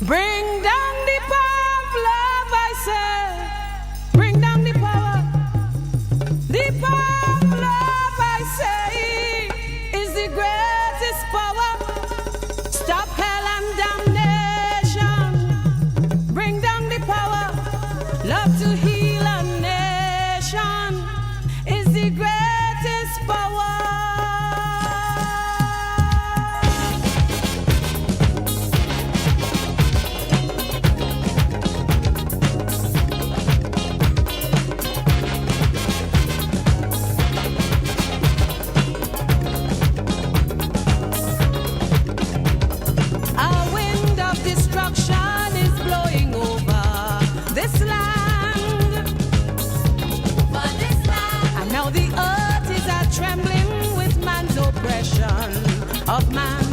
Bring down the power of love, I say. Bring down the power. The power of love, I say, is the greatest power. Stop hell and damnation. Bring down the power. Love to heal a nation is the greatest power. Destruction is blowing over this land. And now the earth is a trembling with man's oppression of man.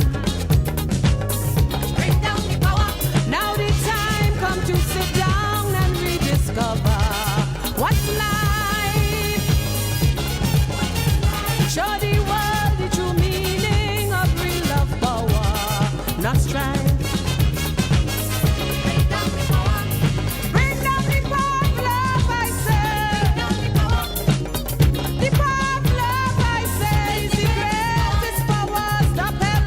Bring down the power. Now the time come to sit down and rediscover what's life. Show the world the true meaning of real love power, not strife. The power of love, I say, is the greatest power. Stop hell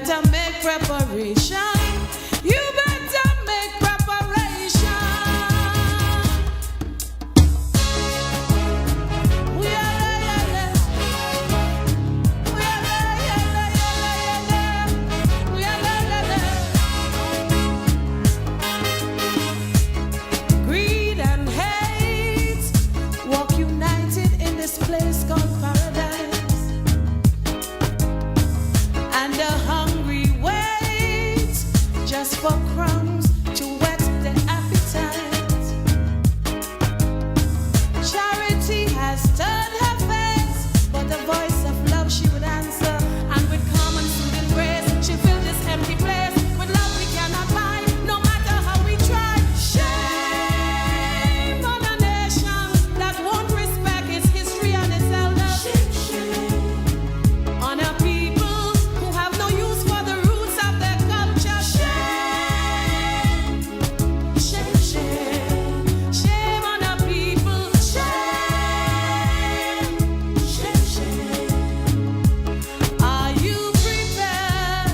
better make preparation. You better make preparation. We are greed and hate walk united in this place called paradise, and the hungry wait just for crumbs to whet their appetite. Charity has turned her face, but the voice of love she would answer, and with calm and soothing grace she filled this empty place with love we cannot buy, no matter how we try. Shame on a nation that won't respect its history and its elders. Shame on a people who have no use for the roots of their culture. Shame, shame, shame, shame on a people. Shame, shame, shame. Are you prepared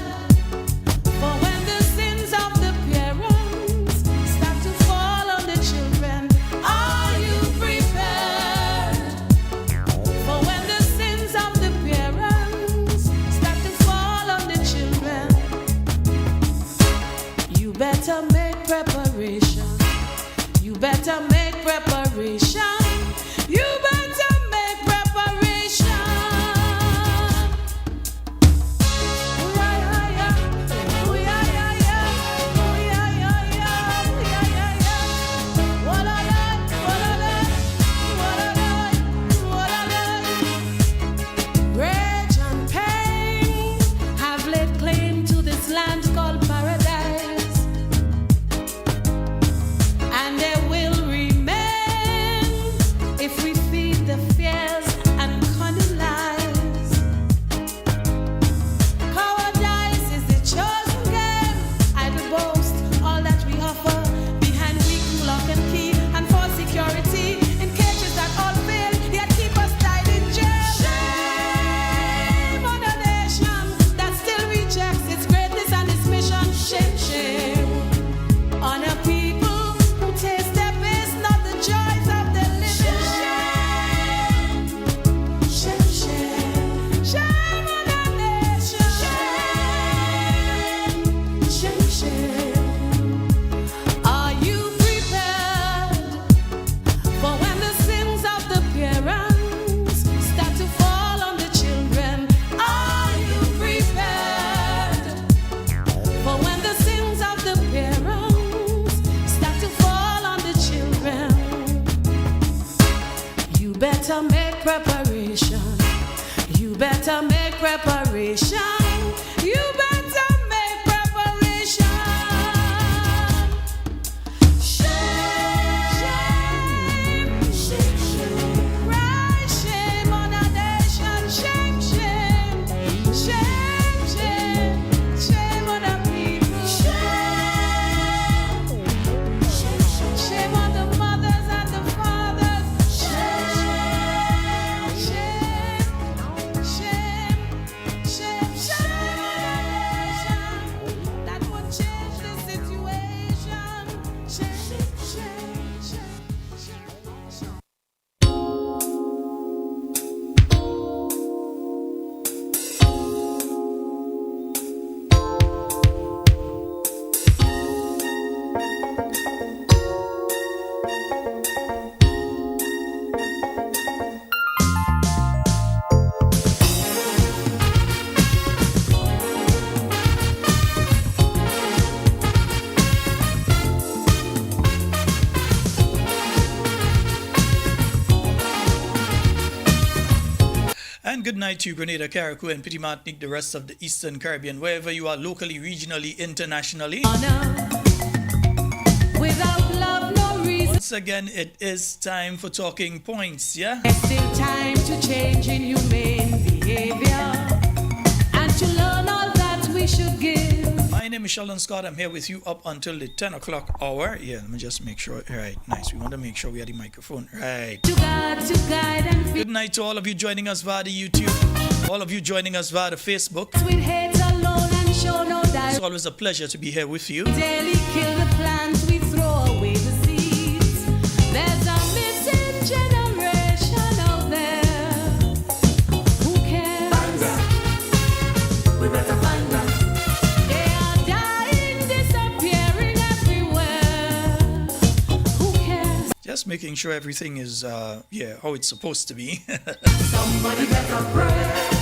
for when the sins of the parents start to fall on the children? Are you prepared for when the sins of the parents start to fall on the children? You better make preparation. You better make preparation. You better make preparation. Rage and pain have laid claim to this land called paradise, and they will remain if we feed the fears and cunning lies. Cowardice is the chosen game. Idle boast all that we offer behind weak lock and key, and for security in cages that all fail, yet keep us tied in jail. Shame on a nation that still rejects its greatness and its mission. Shame, shame on a people who taste their best, not the joys of the living. Shame, shame, shame, shame on a nation. Shame, shame, shame. Are you prepared for when the sins of the parents start to fall on the children? Are you prepared for when the sins of the parents start to fall on the children? You better make preparation. You better make preparation. You better make preparation. Shame, shame, shame, shame. Right, shame on a nation. Shame, shame, shame, shame, shame on a people. Shame, shame, shame on the mothers and the fathers. Shame, shame, shame, shame, shame on a nation that would change the situation. Shame, shame, shame, shame, shame. And good night to you, Grenada, Carriacou, and Petit Martinique, the rest of the Eastern Caribbean, wherever you are locally, regionally, internationally. Without love, no reason. Once again, it is time for talking points, yeah? There's still time to change in humane behavior and to learn all that we should give. My name is Sheldon Scott. I'm here with you up until the 10 o'clock hour. Yeah, let me just make sure. Right, nice. We want to make sure we have the microphone. Right. To God, to guide and Good night to all of you joining us via the YouTube. All of you joining us via the Facebook. with hate alone and show always a pleasure to be here with you. Daily kill the plants, we throw away the seeds. There's a missing generation out there. Who cares? Find them. We better find them. They are dying, disappearing everywhere. Who cares? Just making sure everything is, how it's supposed to be. Somebody better pray.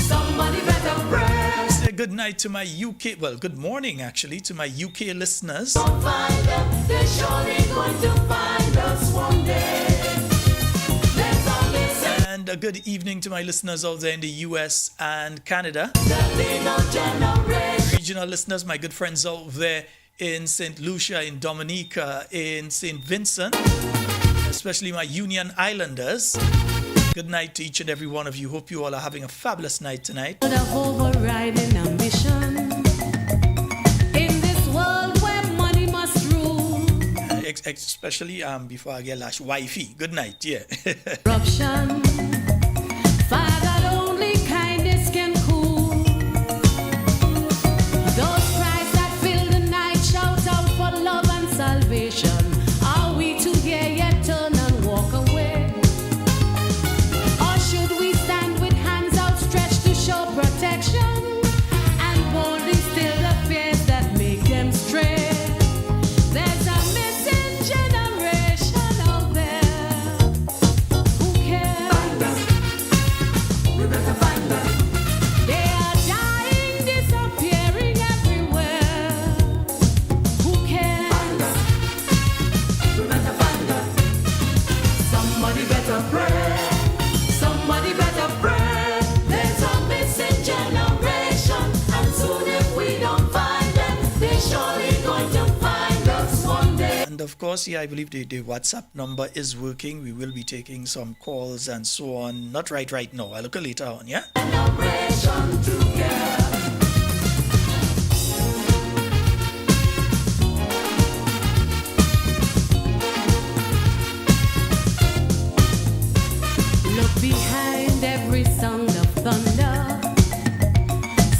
Somebody better pray. Say good night to my UK, well, good morning actually, to my UK listeners. Don't find them. They're surely going to find us one day. There's a missing. And a good evening to my listeners out there in the US and Canada. There'll be no generation. Regional listeners, my good friends out there in St. Lucia, in Dominica, in St. Vincent, especially my Union Islanders. Good night to each and every one of you. Hope you all are having a fabulous night tonight. The overriding ambition in this world where money must rule. Especially before I get lashed, wifey. Good night, yeah. Corruption, fire that only kindness can cool. Those cries that fill the night shout out for love and salvation. Are we to hear yet turn and walk away? Or should we stand with hands outstretched to show protection and boldly still the fears that make them stray? There's a missing generation out there. Who cares? Find them. We better find them. They are dying, disappearing everywhere. Who cares? Find them. We better find them. Somebody better pray. Somebody better pray. There's a missing generation. And soon if we don't find them, they're surely going to find us one day. And of course, I believe the WhatsApp number is working. We will be taking some calls and so on. Not right now. I'll look at later on, yeah? Generation together. Look behind every sound of thunder.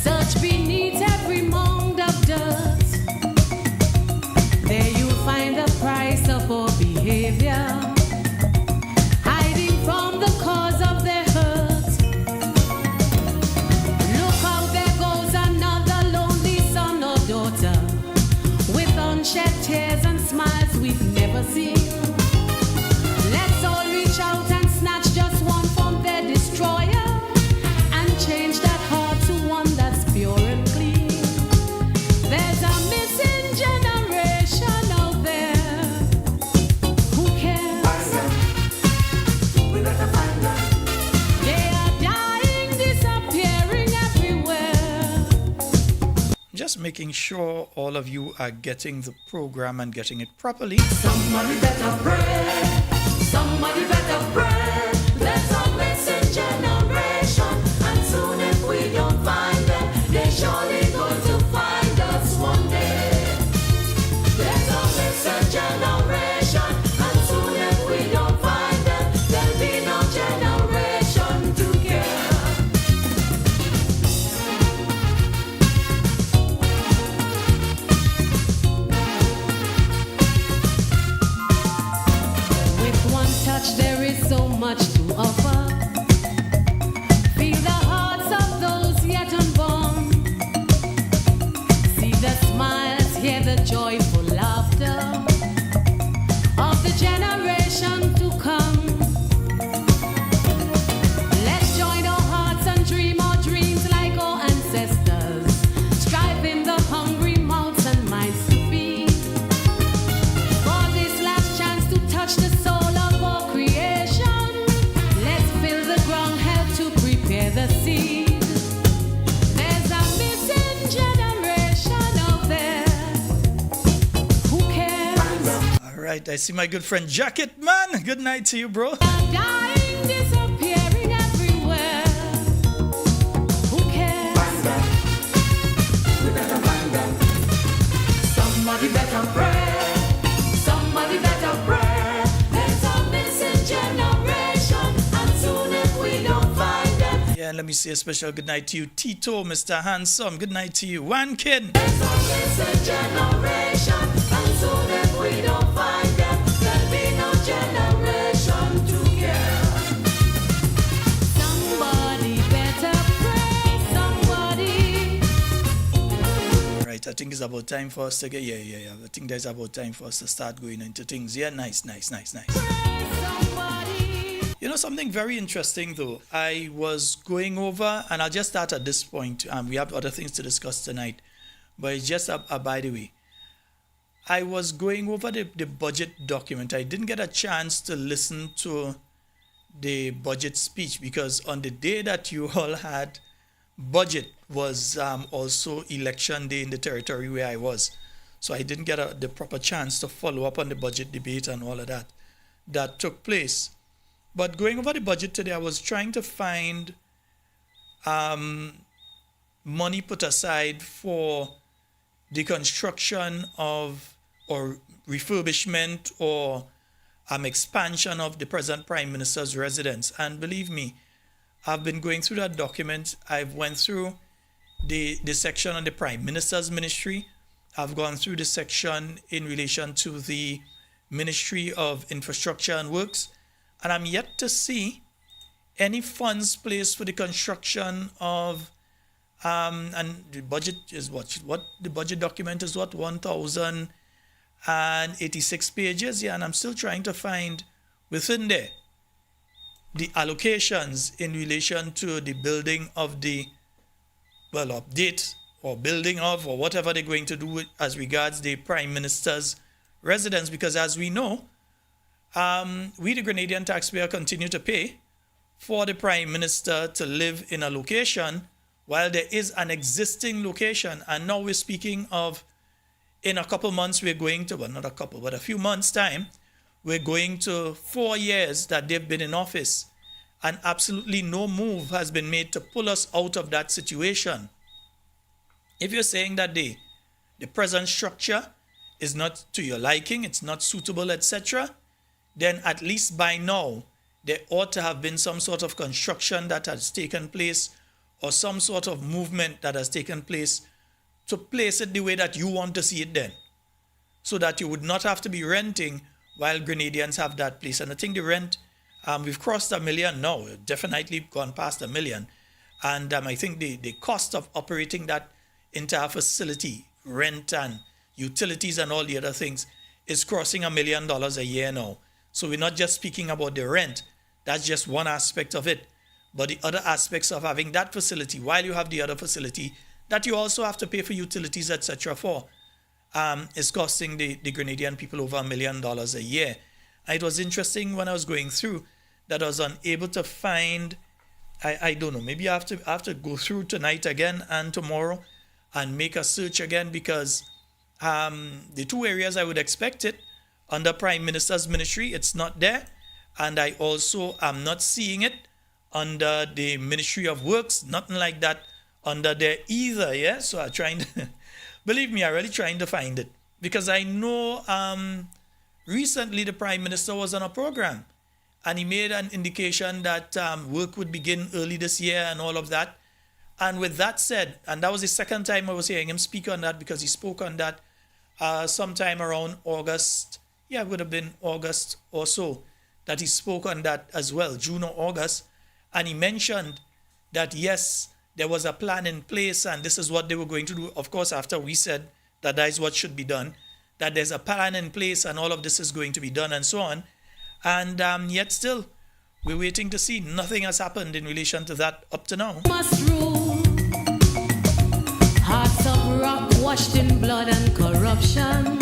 Search beneath every mound of dust. There you'll find the price of our behavior, hiding from the cause of their hurt. Look out, there goes another lonely son or daughter, with unshed tears and smiles we've never seen. Let's all reach out and snatch just one from their destroyer and change that heart to one that's pure and clean. There's a missing generation out there. Who cares? Find them. We better find them. They are dying, disappearing everywhere. Just making sure all of you are getting the program and getting it properly. Somebody better pray. Somebody better pray. There's a missing generation. And soon if we don't find them, they're surely going to find us one day. There's a missing generation. And soon if we don't find them, there'll be no generation to care. With one touch, there is so much to offer. Feel the hearts of those yet unborn. See the smiles, hear the joyful laughter of the generation to come. Let's join our hearts and dream our dreams like our ancestors, striving the hungry mouths and minds to feed. For this last chance to touch the soul of our creation, let's fill the ground, help to prepare the seed. There's a missing generation out there. Who cares? All right, I see my good friend Jacket Man. Good night to you, bro. Dying, disappearing everywhere. Who cares? Find them. We better find them. Somebody better pray. Somebody better pray. There's a missing generation. And soon if we don't find them, And let me say a special good night to you, Tito, Mr. Handsome. Good night to you, Wankin. There's always a generation, and soon if we don't find them, there'll be no generation to care. Somebody better pray, somebody. Right, I think it's about time for us to get, yeah. I think there's about time for us to start going into things. Yeah, nice. Pray somebody. You know, something very interesting though. I was going over, and I'll just start at this point. We have other things to discuss tonight, but it's just by the way. I was going over the budget document. I didn't get a chance to listen to the budget speech because on the day that you all had budget was also election day in the territory where I was. So I didn't get the proper chance to follow up on the budget debate and all of that took place. But going over the budget today, I was trying to find money put aside for the construction of or refurbishment or expansion of the present Prime Minister's residence. And believe me, I've been going through that document. I've went through the section on the Prime Minister's ministry. I've gone through the section in relation to the Ministry of Infrastructure and Works. And I'm yet to see any funds placed for the construction of, and the budget is what the budget document is 1,086 pages. Yeah, and I'm still trying to find within there the allocations in relation to the building of the, update or building of or whatever they're going to do as regards the Prime Minister's residence. Because as we know, we, the Grenadian taxpayer, continue to pay for the Prime Minister to live in a location while there is an existing location. And now we're speaking of, in a couple months, we're going to, not a couple, but a few months' time, we're going to 4 years that they've been in office. And absolutely no move has been made to pull us out of that situation. If you're saying that the present structure is not to your liking, it's not suitable, etc., then at least by now, there ought to have been some sort of construction that has taken place or some sort of movement that has taken place to place it the way that you want to see it then. So that you would not have to be renting while Grenadians have that place. And I think the rent, we've crossed 1 million now, definitely gone past 1 million. And I think the cost of operating that entire facility, rent and utilities and all the other things, is crossing $1 million a year now. So we're not just speaking about the rent. That's just one aspect of it. But the other aspects of having that facility, while you have the other facility, that you also have to pay for utilities, etc. for, is costing the Grenadian people over $1 million a year. And it was interesting when I was going through that I was unable to find, I don't know, maybe I have to go through tonight again and tomorrow and make a search again, because the two areas I would expect it, under Prime Minister's ministry, it's not there. And I also am not seeing it under the Ministry of Works, nothing like that under there either, yeah? So I'm trying to, believe me, I'm really trying to find it. Because I know recently the Prime Minister was on a program and he made an indication that work would begin early this year and all of that. And with that said, and that was the second time I was hearing him speak on that, because he spoke on that sometime around August. Yeah, it would have been August or so that he spoke on that as well, June or August. And he mentioned that, yes, there was a plan in place and this is what they were going to do. Of course, after we said that that is what should be done, that there's a plan in place and all of this is going to be done and so on. And yet still, we're waiting to see. Nothing has happened in relation to that up to now. Must rule. Hearts of rock washed in blood and corruption.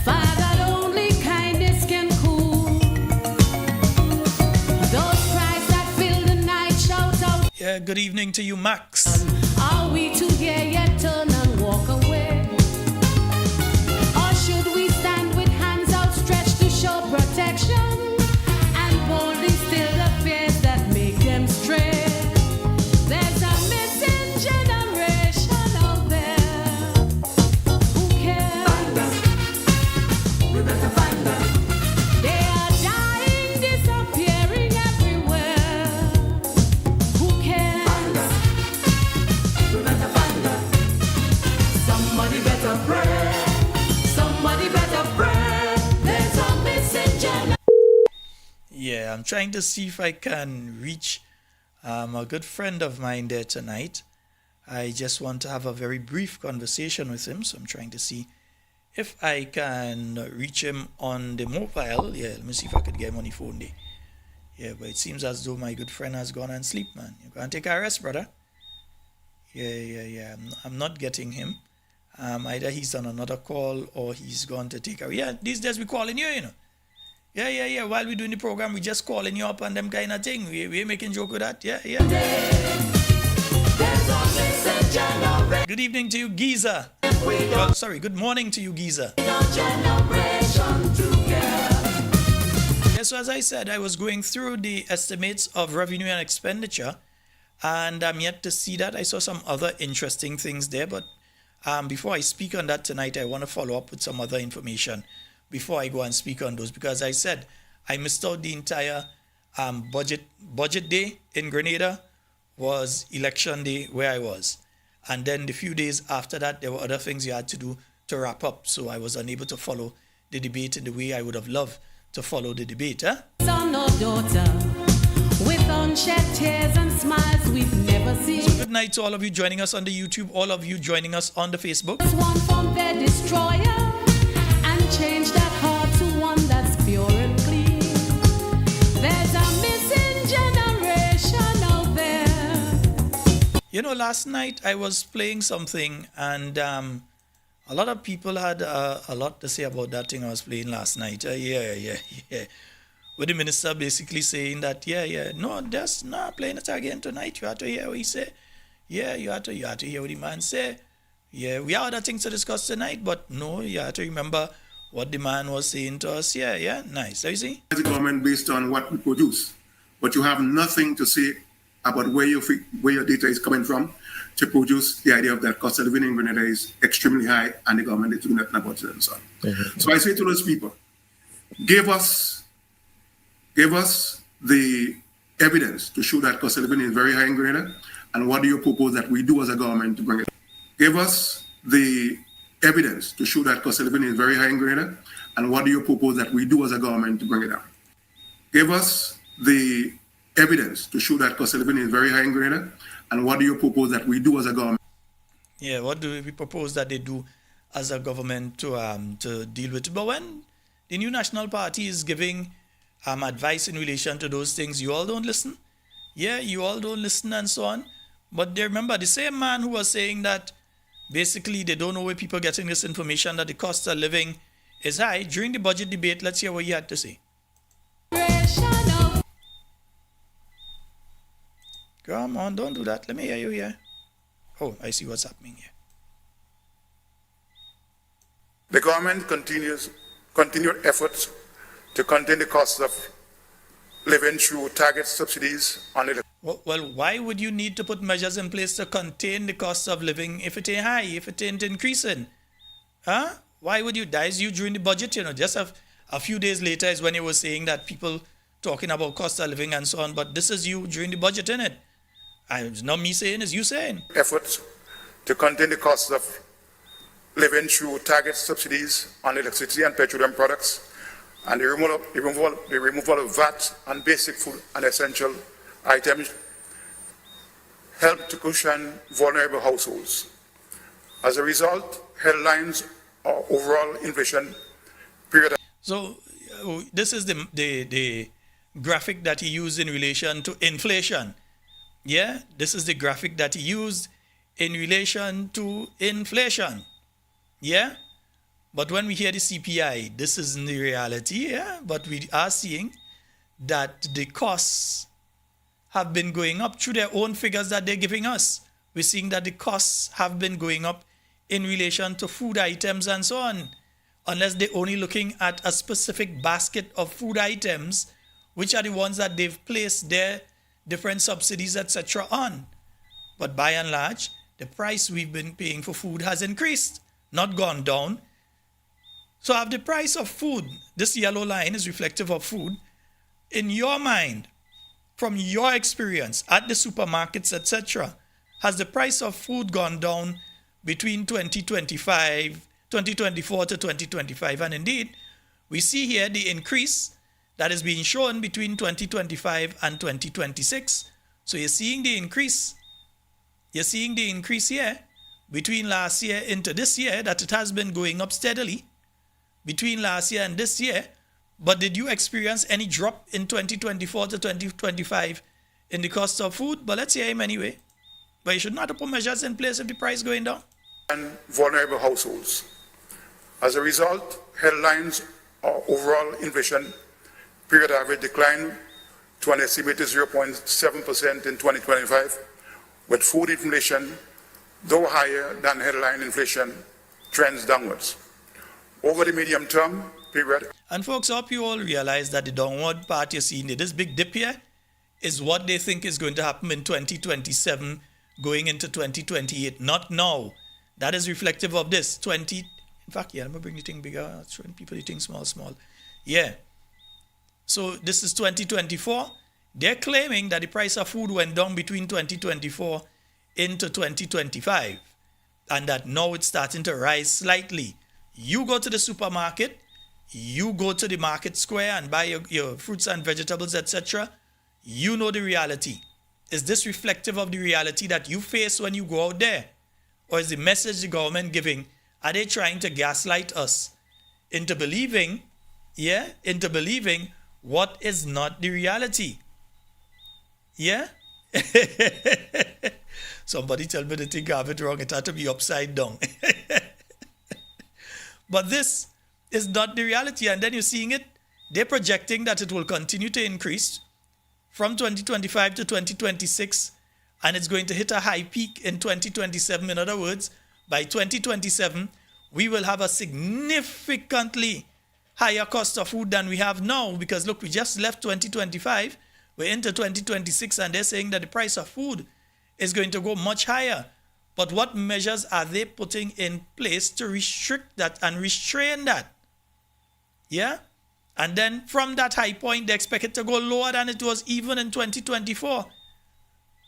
Father, only kindness can cool. Those cries that fill the night, shout out. Yeah, good evening to you, Max. Are we to hear yet turn and walk away? Or should we stand with hands outstretched to show protection and boldly still the fears that make them stray? There's a missing generation out there who cares. Find them. We better find them. They are dying, disappearing everywhere. Who Yeah, I'm trying to see if I can reach a good friend of mine there tonight. I just want to have a very brief conversation with him, so I'm trying to see if I can reach him on the mobile. Yeah, let me see if I could get him on the phone there. Yeah, but it seems as though my good friend has gone and sleep, man. You can't take a rest, brother. Yeah. I'm not getting him. Either he's on another call or he's gone to take a... Yeah, these days we calling you, you know. Yeah. While we're doing the program, we just calling you up and them kind of thing. We're making joke with that. Yeah. Good evening to you, Giza. Well, sorry, good morning to you, Giza. Yeah, so as I said, I was going through the estimates of revenue and expenditure, and I'm yet to see that. I saw some other interesting things there, but before I speak on that tonight, I want to follow up with some other information before I go and speak on those, because I said I missed out the entire budget day in Grenada was election day where I was. And then the few days after that, there were other things you had to do to wrap up. So I was unable to follow the debate in the way I would have loved to follow the debate. Son or daughter, with unshed tears and smiles we've never seen. So good night to all of you joining us on the YouTube, all of you joining us on the Facebook. One from their destroyer and change that heart to one that's pure and clean. There's a missing generation out there. You know, last night I was playing something, and a lot of people had a lot to say about that thing I was playing last night. Yeah. With the minister basically saying that, no, just not playing it again tonight. You have to hear what he say. Yeah, you have to hear what the man say. Yeah, we have other things to discuss tonight, but no, you have to remember what the man was saying to us. Yeah, nice. So you see? As a government based on what we produce, but you have nothing to say about where your data is coming from to produce the idea of that cost of living in Grenada is extremely high and the government is doing nothing about it and so on. Mm-hmm. So I say to those people, give us the evidence to show that cost of living is very high in Grenada, and what do you propose that we do as a government to bring it down? Give us the evidence to show that cost of living is very high in Grenada, and what do you propose that we do as a government to bring it down? Give us the evidence to show that cost of living is very high in Grenada, and what do you propose that we do as a government? Yeah, what do we propose that they do as a government to deal with it? But when the new National Party is giving advice in relation to those things, you all don't listen. Yeah, you all don't listen and so on. But they remember the same man who was saying that basically they don't know where people are getting this information that the cost of living is high. During the budget debate, let's hear what he had to say. Come on, don't do that. Let me hear you here. Oh, I see what's happening here. The government continued efforts to contain the costs of living through target subsidies on the... Well, why would you need to put measures in place to contain the cost of living if it ain't high, if it ain't increasing? Huh? Why would you? That is you during the budget, just a few days later is when you were saying that people talking about cost of living and so on, but this is you during the budget, innit? It's not me saying, it's you saying. Efforts to contain the costs of living through target subsidies on electricity and petroleum products, and the removal of VAT on basic food and essential items help to cushion vulnerable households. As a result, headlines or overall inflation period. So this is the graphic that he used in relation to inflation. Yeah, this is the graphic that he used in relation to inflation. Yeah, but when we hear the CPI, this isn't the reality. Yeah, but we are seeing that the costs have been going up through their own figures that they're giving us. We're seeing that the costs have been going up in relation to food items and so on, unless they're only looking at a specific basket of food items, which are the ones that they've placed their different subsidies, etc. on. But by and large, the price we've been paying for food has increased, not gone down. So have the price of food, this yellow line is reflective of food, in your mind, from your experience at the supermarkets, etc., has the price of food gone down between 2024 to 2025? And indeed, we see here the increase that is being shown between 2025 and 2026. So you're seeing the increase. You're seeing the increase here between last year into this year, that it has been going up steadily between last year and this year. But did you experience any drop in 2024 to 2025 in the cost of food? But let's hear him anyway. But you should not put measures in place if the price going down. And vulnerable households. As a result, headlines or overall inflation period average decline to an estimated 0.7% in 2025, with food inflation, though higher than headline inflation, trends downwards. Over the medium term period. And folks, I hope you all realize that the downward part you're seeing, this big dip here, is what they think is going to happen in 2027 going into 2028. Not now. That is reflective of this. In fact, yeah, let me bring the thing bigger, showing people the thing small. Yeah. So this is 2024. They're claiming that the price of food went down between 2024 into 2025. And that now it's starting to rise slightly. You go to the supermarket, you go to the market square and buy your fruits and vegetables, etc. You know the reality. Is this reflective of the reality that you face when you go out there? Or is the message the government giving, are they trying to gaslight us into believing what is not the reality? Yeah? Somebody tell me the thing I have it wrong. It had to be upside down. But this is not the reality. And then you're seeing it. They're projecting that it will continue to increase from 2025 to 2026. And it's going to hit a high peak in 2027. In other words, by 2027, we will have a significantly higher cost of food than we have now. Because look, we just left 2025. We're into 2026 and they're saying that the price of food is going to go much higher. But what measures are they putting in place to restrict that and restrain that? Yeah? And then from that high point, they expect it to go lower than it was even in 2024.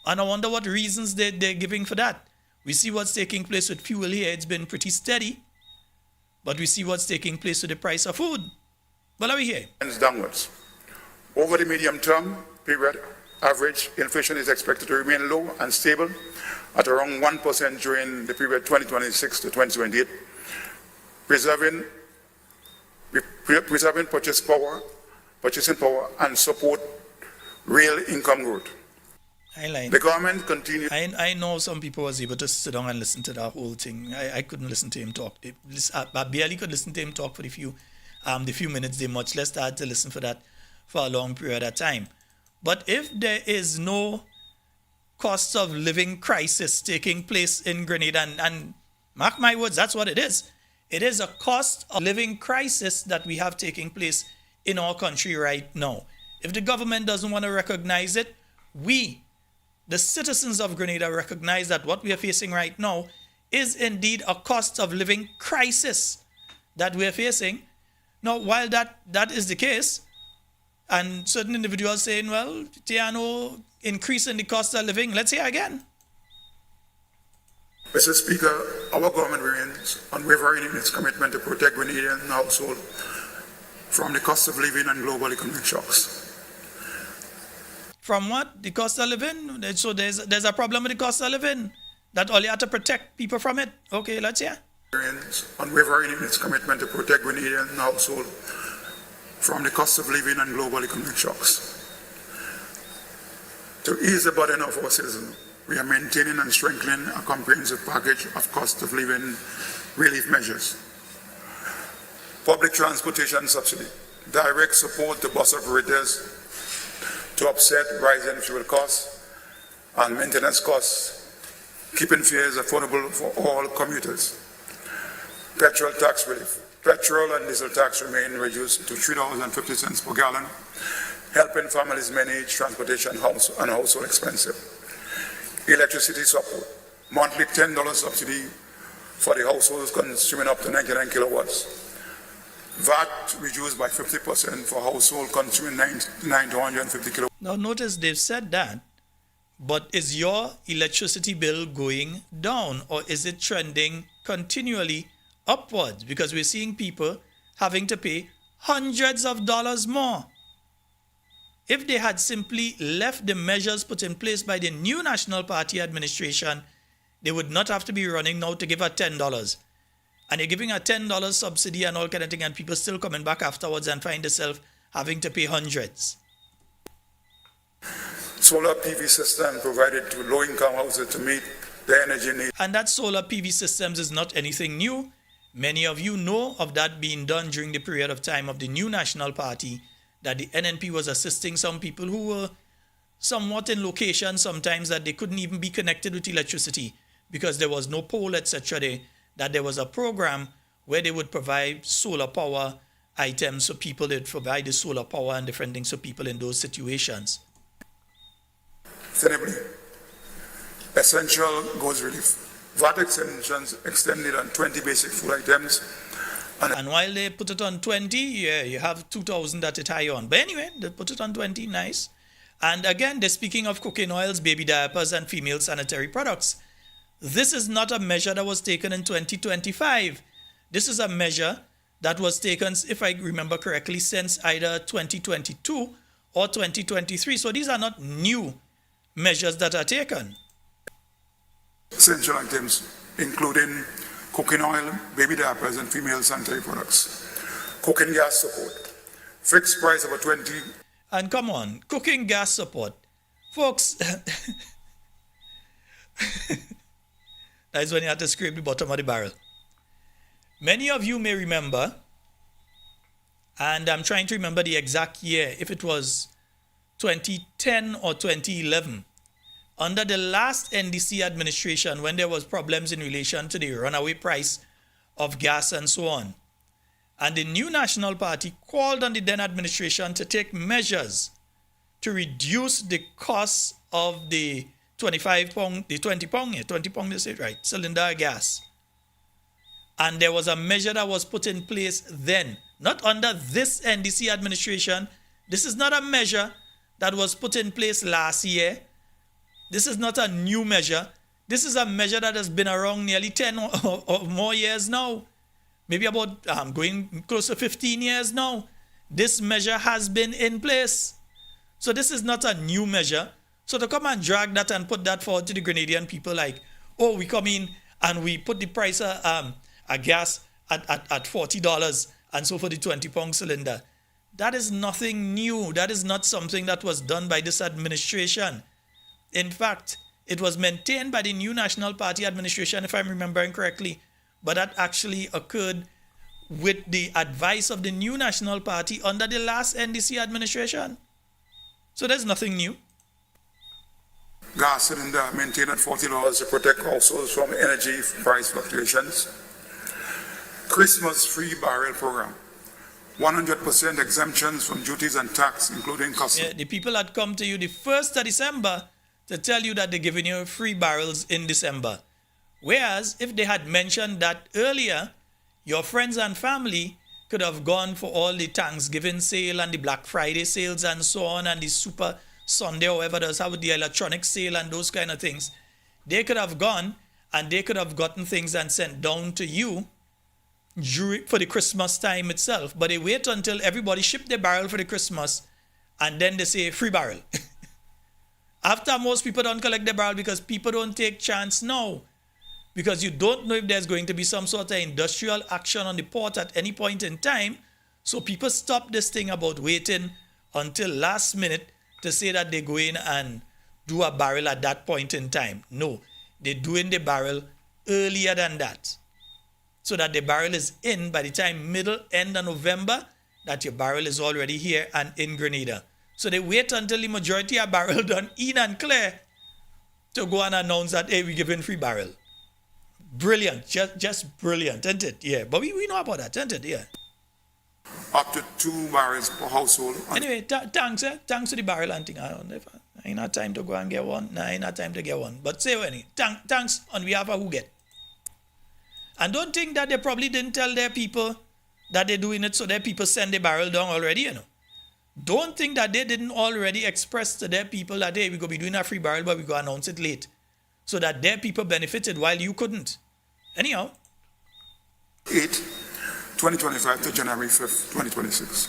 And I wonder what reasons they're giving for that. We see what's taking place with fuel here. It's been pretty steady. But we see what's taking place with the price of food. Well, let me hear. Downwards. Over the medium term period, average inflation is expected to remain low and stable at around 1% during the period 2026 to 2028, preserving purchasing power and support real income growth. The government continues. I know some people was able to sit down and listen to that whole thing. I couldn't listen to him talk. I barely could listen to him talk for the few minutes they much less had to listen for that for a long period of time. But if there is no cost of living crisis taking place in Grenada, and mark my words, that's what it is. It is a cost of living crisis that we have taking place in our country right now. If the government doesn't want to recognize it, we, the citizens of Grenada, recognize that what we are facing right now is indeed a cost of living crisis that we are facing. Now, while that is the case, and certain individuals saying, well, there are no increase in the cost of living. Let's hear again. Mr. Speaker, our government remains unwavering in its commitment to protect Grenadian households from the cost of living and global economic shocks. From what? The cost of living? So there's a problem with the cost of living that all you have to protect people from it. Okay, let's hear. Unwavering in its commitment to protect Grenadian households from the cost of living and global economic shocks. To ease the burden of our citizens, we are maintaining and strengthening a comprehensive package of cost of living relief measures. Public transportation subsidy, direct support to bus operators to offset rising fuel costs and maintenance costs, keeping fares affordable for all commuters. Petrol tax relief. Petrol and diesel tax remain reduced to $3.50 per gallon, helping families manage transportation and household expenses. Electricity support, monthly $10 subsidy for the households consuming up to 99 kilowatts. VAT reduced by 50% for households consuming 99 to 150 kilowatts. Now notice they've said that, but is your electricity bill going down or is it trending continually upwards? Because we're seeing people having to pay hundreds of dollars more if they had simply left the measures put in place by the new National Party administration, they would not have to be running now to give her $10. And you're giving a $10 subsidy and all kind of thing, and people still coming back afterwards and find themselves having to pay hundreds. Solar PV system provided to low-income houses to meet their energy needs. And that solar PV systems is not anything new. Many of you know of that being done during the period of time of the new National Party, that the NNP was assisting some people who were somewhat in locations sometimes that they couldn't even be connected with electricity because there was no pole, etc. That there was a program where they would provide solar power items so people that provide the solar power and different things for people in those situations. Thirdly, essential goods relief. VAT exemptions extended on 20 basic food items. And while they put it on 20, yeah, you have 2,000 that it high on. But anyway, they put it on 20, nice. And again, they're speaking of cooking oils, baby diapers, and female sanitary products. This is not a measure that was taken in 2025. This is a measure that was taken, if I remember correctly, since either 2022 or 2023. So these are not new measures that are taken. Essential items, including cooking oil, baby diapers, and female sanitary products. Cooking gas support. Fixed price of a 20. And come on, cooking gas support. Folks, that's when you have to scrape the bottom of the barrel. Many of you may remember, and I'm trying to remember the exact year, if it was 2010 or 2011, under the last NDC administration, when there was problems in relation to the runaway price of gas and so on, and the new National Party called on the then administration to take measures to reduce the cost of the 20 pound, they say, right, cylinder gas. And there was a measure that was put in place then, not under this NDC administration. This is not a measure that was put in place last year. This is not a new measure. This is a measure that has been around nearly 10 or more years now. Maybe about going close to 15 years now. This measure has been in place. So this is not a new measure. So to come and drag that and put that forward to the Grenadian people like, oh, we come in and we put the price of gas at $40 and so for the 20 pound cylinder. That is nothing new. That is not something that was done by this administration. In fact, it was maintained by the new National Party administration, if I'm remembering correctly, but that actually occurred with the advice of the new National Party under the last NDC administration. So there's nothing new. Gas cylinder maintained at $40 to protect households from energy price fluctuations. Christmas free barrel program. 100% exemptions from duties and tax, including customs. Yeah, the people that come to you the 1st of December to tell you that they're giving you free barrels in December. Whereas if they had mentioned that earlier, your friends and family could have gone for all the Thanksgiving sale and the Black Friday sales and so on, and the Super Sunday or whatever does have the electronic sale and those kind of things. They could have gone and they could have gotten things and sent down to you for the Christmas time itself. But they wait until everybody shipped their barrel for the Christmas and then they say free barrel. After most people don't collect their barrel because people don't take chance now. Because you don't know if there's going to be some sort of industrial action on the port at any point in time. So people stop this thing about waiting until last minute to say that they go in and do a barrel at that point in time. No, they're doing the barrel earlier than that. So that the barrel is in by the time end of November, that your barrel is already here and in Grenada. So they wait until the majority of barrel done in and clear to go and announce that, hey, we're giving free barrel. Brilliant, just brilliant, isn't it? Yeah, but we know about that, isn't it? Yeah. Up to 2 barrels per household. Anyway, thanks to the barrel and thing. I ain't had time to go and get one. I ain't had time to get one. But say any, thanks on behalf of who get. And don't think that they probably didn't tell their people that they're doing it so their people send the barrel down already, you know. Don't think that they didn't already express to their people that, hey, we're going to be doing a free barrel, but we're going to announce it late. So that their people benefited while you couldn't. Anyhow. 2025 to January 5th, 2026.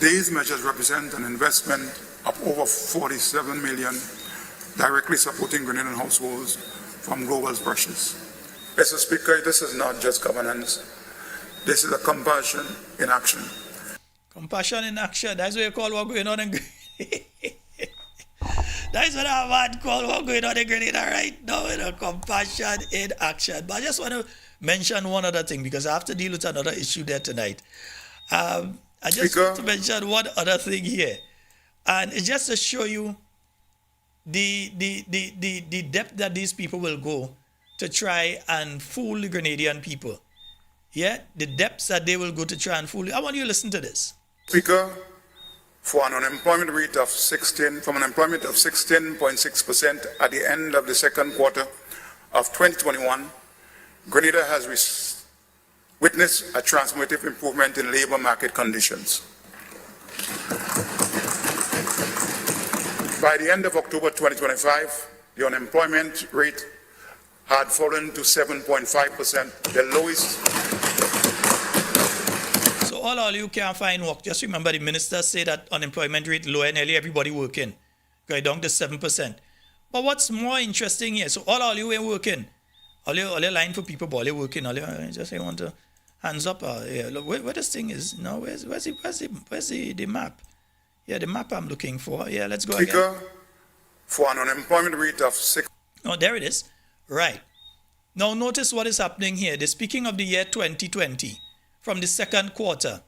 These measures represent an investment of over 47 million directly supporting Grenadian households from global pressures. Mr. Speaker, this is not just governance. This is a compassion in action. Compassion in action. That's what you call what going on in That's what I want call what going on in Grenada right now. Compassion in action. But I just want to mention one other thing because I have to deal with another issue there tonight. I just Speaker. want to mention one other thing here. And it's just to show you the depth that these people will go to try and fool the Grenadian people. Yeah, the depths that they will go to try and fool you. I want you to listen to this. Speaker, for an unemployment rate of 16.6% at the end of the second quarter of 2021, Grenada has witnessed a transformative improvement in labor market conditions. By the end of October 2025, the unemployment rate had fallen to 7.5%, the lowest. So all you can't find work. Just remember the minister said that unemployment rate low and nearly everybody working. Going down to 7%. But what's more interesting here, so all you ain't working. All you line for people, but all you working, all you just say want to hands up. Yeah, look, where this thing is. No, where's the map? Yeah, the map I'm looking for. Yeah, let's go Speaker, again. for an unemployment rate of 6. Oh, there it is. Right. Now notice what is happening here. They're speaking of the year 2020 from the second quarter.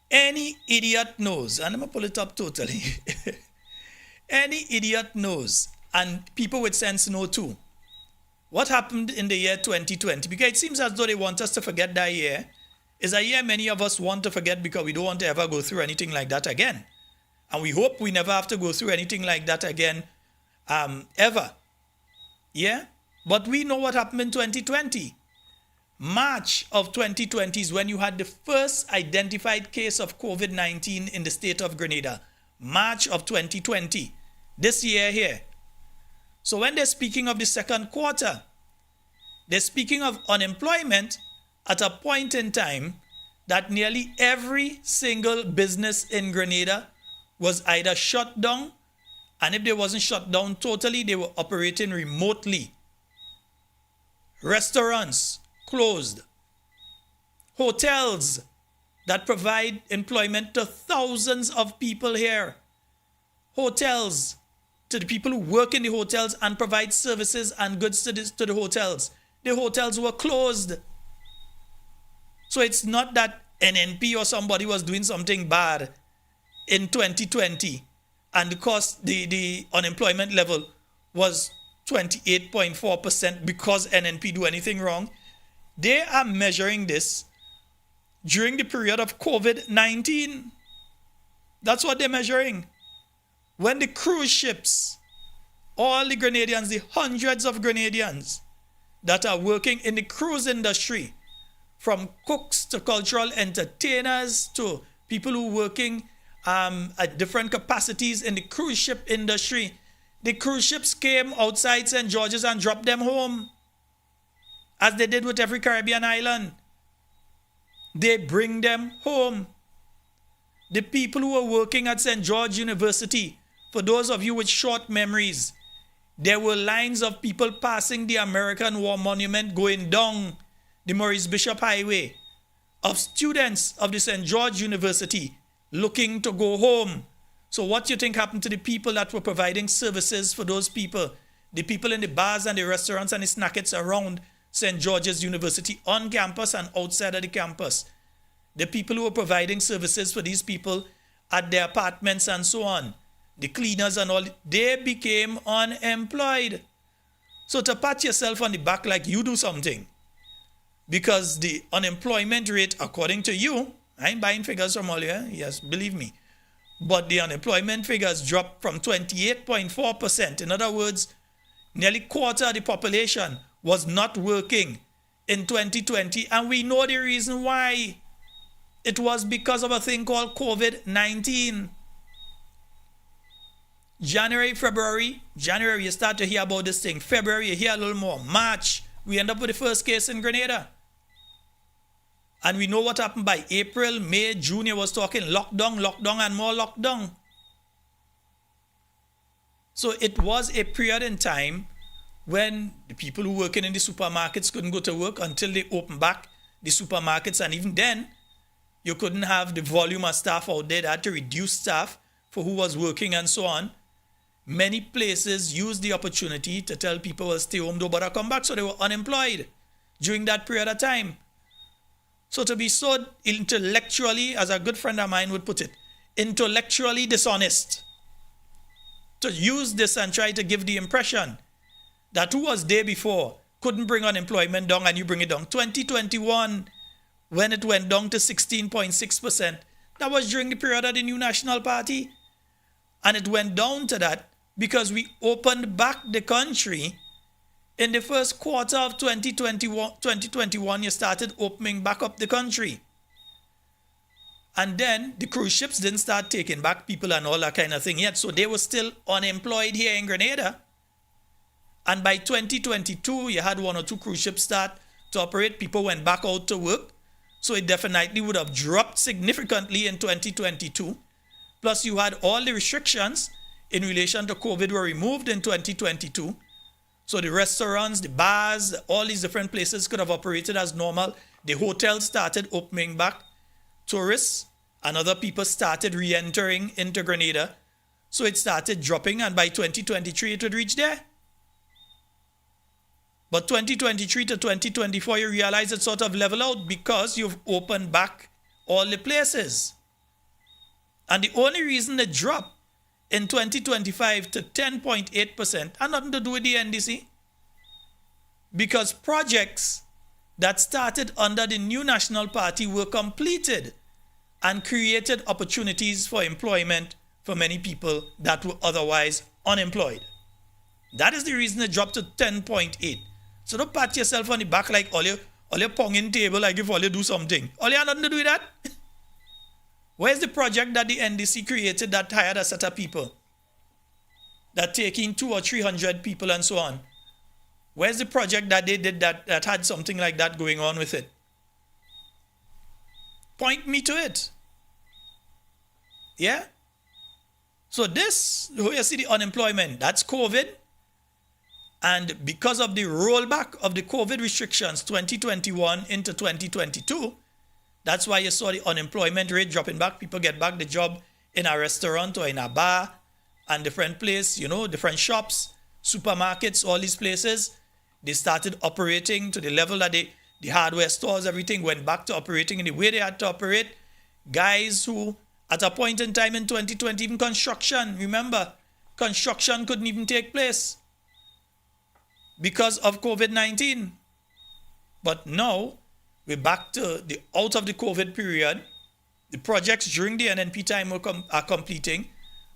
Any idiot knows, and I'm going to pull it up totally. Any idiot knows, and people with sense know too, what happened in the year 2020. Because it seems as though they want us to forget that year. It's a year many of us want to forget because we don't want to ever go through anything like that again. And we hope we never have to go through anything like that again, ever. Yeah? But we know what happened in 2020. March of 2020 is when you had the first identified case of COVID-19 in the state of Grenada. March of 2020. This year here. So when they're speaking of the second quarter, they're speaking of unemployment at a point in time that nearly every single business in Grenada was either shut down, and if they wasn't shut down totally, they were operating remotely. Restaurants closed. Hotels that provide employment to thousands of people here. Hotels, to the people who work in the hotels and provide services and goods to the hotels. The hotels were closed. So it's not that NNP or somebody was doing something bad in 2020 and because the unemployment level was 28.4% because NNP do anything wrong. They are measuring this during the period of COVID-19. That's what they're measuring. When the cruise ships, all the Grenadians, the hundreds of Grenadians that are working in the cruise industry, from cooks to cultural entertainers to people who are working at different capacities in the cruise ship industry, the cruise ships came outside St. George's and dropped them home, as they did with every Caribbean island. They bring them home. The people who are working at St. George University, for those of you with short memories, there were lines of people passing the American War Monument going down the Maurice Bishop Highway, of students of the St. George University looking to go home. So what do you think happened to the people that were providing services for those people? The people in the bars and the restaurants and the snackets around St. George's University, on campus and outside of the campus. The people who were providing services for these people at their apartments and so on. The cleaners and all, they became unemployed. So to pat yourself on the back like you do something, because the unemployment rate, according to you, I ain't buying figures from all here, yes, believe me, but the unemployment figures dropped from 28.4%. In other words, nearly quarter of the population was not working in 2020, and we know the reason why. It was because of a thing called COVID-19. January, you start to hear about this thing. February, you hear a little more. March, we end up with the first case in Grenada. And we know what happened by April, May, June. It was talking lockdown, lockdown, and more lockdown. So it was a period in time when the people who working in the supermarkets couldn't go to work until they opened back the supermarkets. And even then, you couldn't have the volume of staff out there. They had to reduce staff for who was working and so on. Many places used the opportunity to tell people, well, stay home, don't bother come back. So they were unemployed during that period of time. So to be so intellectually, as a good friend of mine would put it, intellectually dishonest, to use this and try to give the impression that who was there before couldn't bring unemployment down and you bring it down. 2021, when it went down to 16.6%, that was during the period of the New National Party. And it went down to that because we opened back the country. In the first quarter of 2021, you started opening back up the country. And then the cruise ships didn't start taking back people and all that kind of thing yet. So they were still unemployed here in Grenada. And by 2022, you had one or two cruise ships start to operate. People went back out to work. So it definitely would have dropped significantly in 2022. Plus you had all the restrictions in relation to COVID were removed in 2022. So the restaurants, the bars, all these different places could have operated as normal. The hotels started opening back. Tourists and other people started re-entering into Grenada. So it started dropping, and by 2023 it would reach there. But 2023 to 2024, you realize it sort of level out because you've opened back all the places. And the only reason it dropped in 2025 to 10.8% had nothing to do with the NDC. Because projects that started under the New National Party were completed and created opportunities for employment for many people that were otherwise unemployed. That is the reason it dropped to 10.8. So don't pat yourself on the back like all your ponging table, like if all you do something. All you have nothing to do with that. Where's the project that the NDC created that hired a set of people? That taking 200 or 300 people and so on. Where's the project that they did that had something like that going on with it? Point me to it. Yeah? So this, where you see the unemployment, that's COVID. And because of the rollback of the COVID restrictions 2021 into 2022, that's why you saw the unemployment rate dropping back. People get back the job in a restaurant or in a bar and different place, different shops, supermarkets, all these places. They started operating to the level that the hardware stores, everything went back to operating in the way they had to operate. Guys who, at a point in time in 2020, even construction, remember, construction couldn't even take place because of COVID-19. But now, we're back to the out of the COVID period. The projects during the NNP time are completing.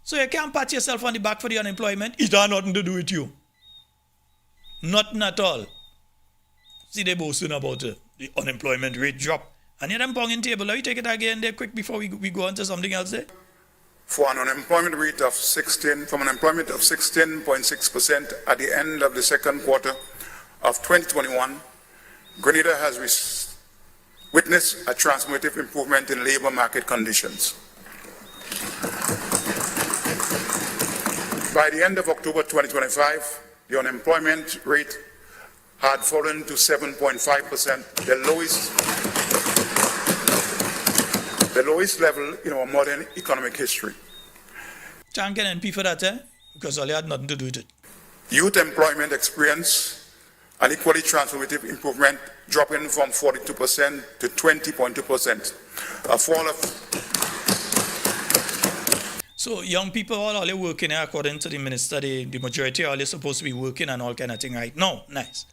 So you can't pat yourself on the back for the unemployment. It has nothing to do with you. Nothing at all. See, they boasting about the unemployment rate drop. And you're them ponging table. Let me take it again there quick before we go on to something else there. For an unemployment rate of 16.6% at the end of the second quarter of 2021, Grenada has witnessed a transformative improvement in labor market conditions. By the end of October 2025, the unemployment rate had fallen to 7.5%, the lowest level in our modern economic history. Thank NNP for that, because all you had nothing to do with it. Youth employment experienced an equally transformative improvement, dropping from 42% to 20.2%, a fall of... So young people, all are working according to the minister, the majority are supposed to be working and all kind of thing right now. Nice.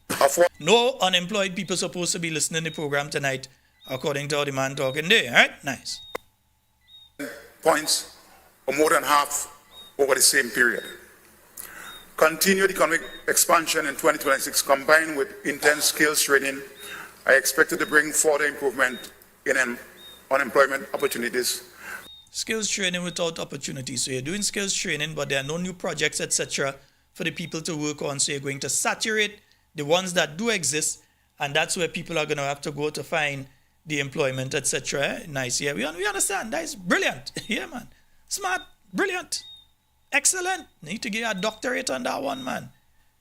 No unemployed people supposed to be listening to the program tonight, according to how the man talking there, right? Nice. Points, or more than half over the same period. Continued economic expansion in 2026 combined with intense skills training are expected to bring further improvement in unemployment opportunities. Skills training without opportunities. So you're doing skills training, but there are no new projects, etc. for the people to work on. So you're going to saturate the ones that do exist, and that's where people are going to have to go to find the employment, etc. Nice. Yeah, we understand. That is brilliant. Yeah, man. Smart. Brilliant. Excellent. Need to get a doctorate on that one, man.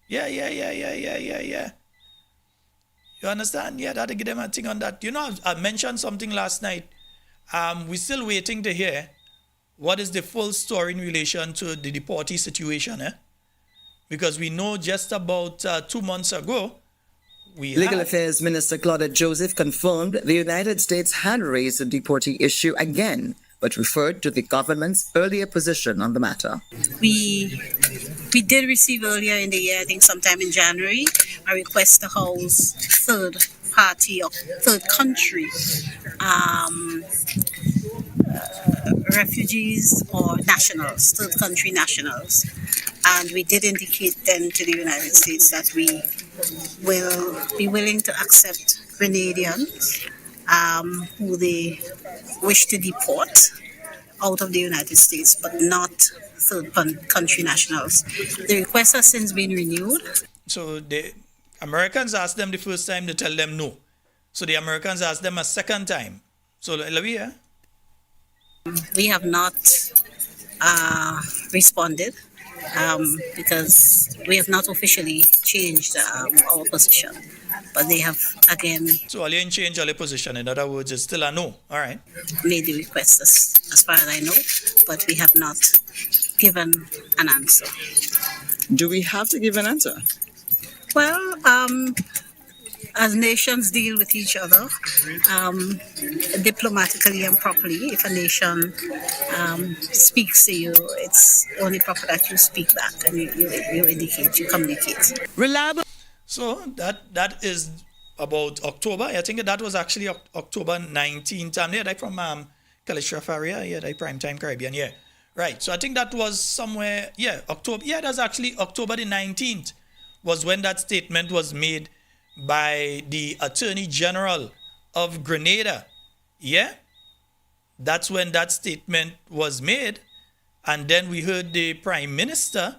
Yeah. You understand? Yeah, that to give them a thing on that. You know, I mentioned something last night. We're still waiting to hear what is the full story in relation to the deportee situation, because we know just about 2 months ago, Legal Affairs Minister Claudette Joseph confirmed the United States had raised the deportee issue again, but referred to the government's earlier position on the matter. We did receive earlier in the year, I think sometime in January, a request to house third party or third country refugees or nationals, third country nationals. And we did indicate then to the United States that we will be willing to accept Grenadians who they wish to deport out of the United States, but not third country nationals. The request has since been renewed. So the Americans asked them the first time to tell them no. So the Americans asked them a second time. So, Lavia? We have not responded because we have not officially changed our position. But they have, again, So, all you ain't change all your position. In other words, it's still a no. All right. made the request as far as I know, but we have not given an answer. Do we have to give an answer? Well, as nations deal with each other diplomatically and properly, if a nation speaks to you, it's only proper that you speak back and you indicate, you communicate. Reliable. So that is about October. I think that was actually October 19th. Yeah, like from Kalisha Faria. Yeah, like Primetime Caribbean. Yeah, right. So I think that was somewhere. Yeah, October. Yeah, that's actually October the 19th was when that statement was made by the Attorney General of Grenada. Yeah, that's when that statement was made. And then we heard the Prime Minister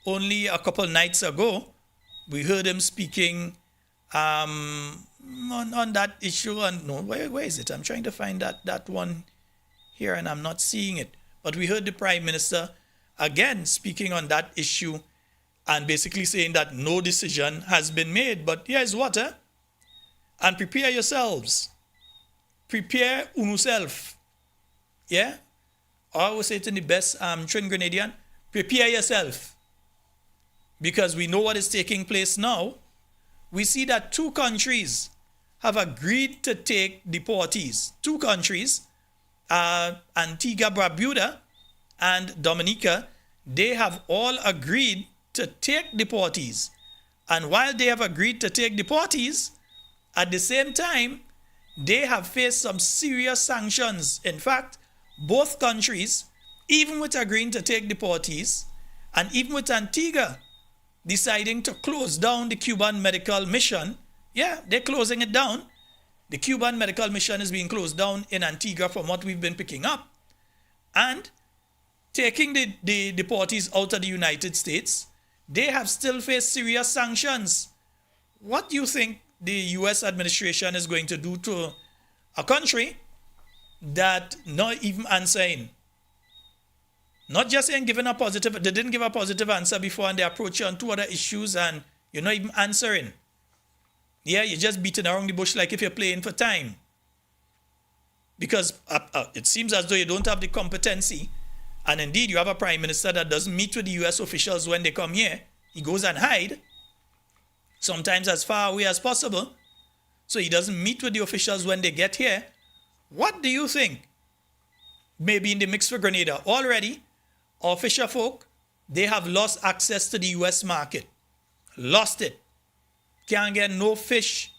only a couple nights ago. We heard him speaking on that issue. And no, where is it? I'm trying to find that one here and I'm not seeing it. But we heard the Prime Minister again speaking on that issue and basically saying that no decision has been made. But here's what, and prepare yourselves. Prepare yourself. Yeah? Or I would say it in the best Trin Grenadian, prepare yourself. Because we know what is taking place now. We see that 2 countries have agreed to take deportees. 2 countries, Antigua, Barbuda, and Dominica, they have all agreed to take deportees. And while they have agreed to take deportees, at the same time, they have faced some serious sanctions. In fact, both countries, even with agreeing to take deportees, and even with Antigua deciding to close down the Cuban medical mission, yeah, they're closing it down. The Cuban medical mission is being closed down in Antigua from what we've been picking up. And taking the deportees out of the United States, they have still faced serious sanctions. What do you think the U.S. administration is going to do to a country that not even answering? Not just saying giving a positive, they didn't give a positive answer before and they approach you on 2 other issues and you're not even answering. Yeah, you're just beating around the bush like if you're playing for time. Because it seems as though you don't have the competency. And indeed, you have a prime minister that doesn't meet with the U.S. officials when they come here. He goes and hide, sometimes as far away as possible. So he doesn't meet with the officials when they get here. What do you think? Maybe in the mix for Grenada. Already, our fisher folk, they have lost access to the U.S. market. Lost it. Can't get no fish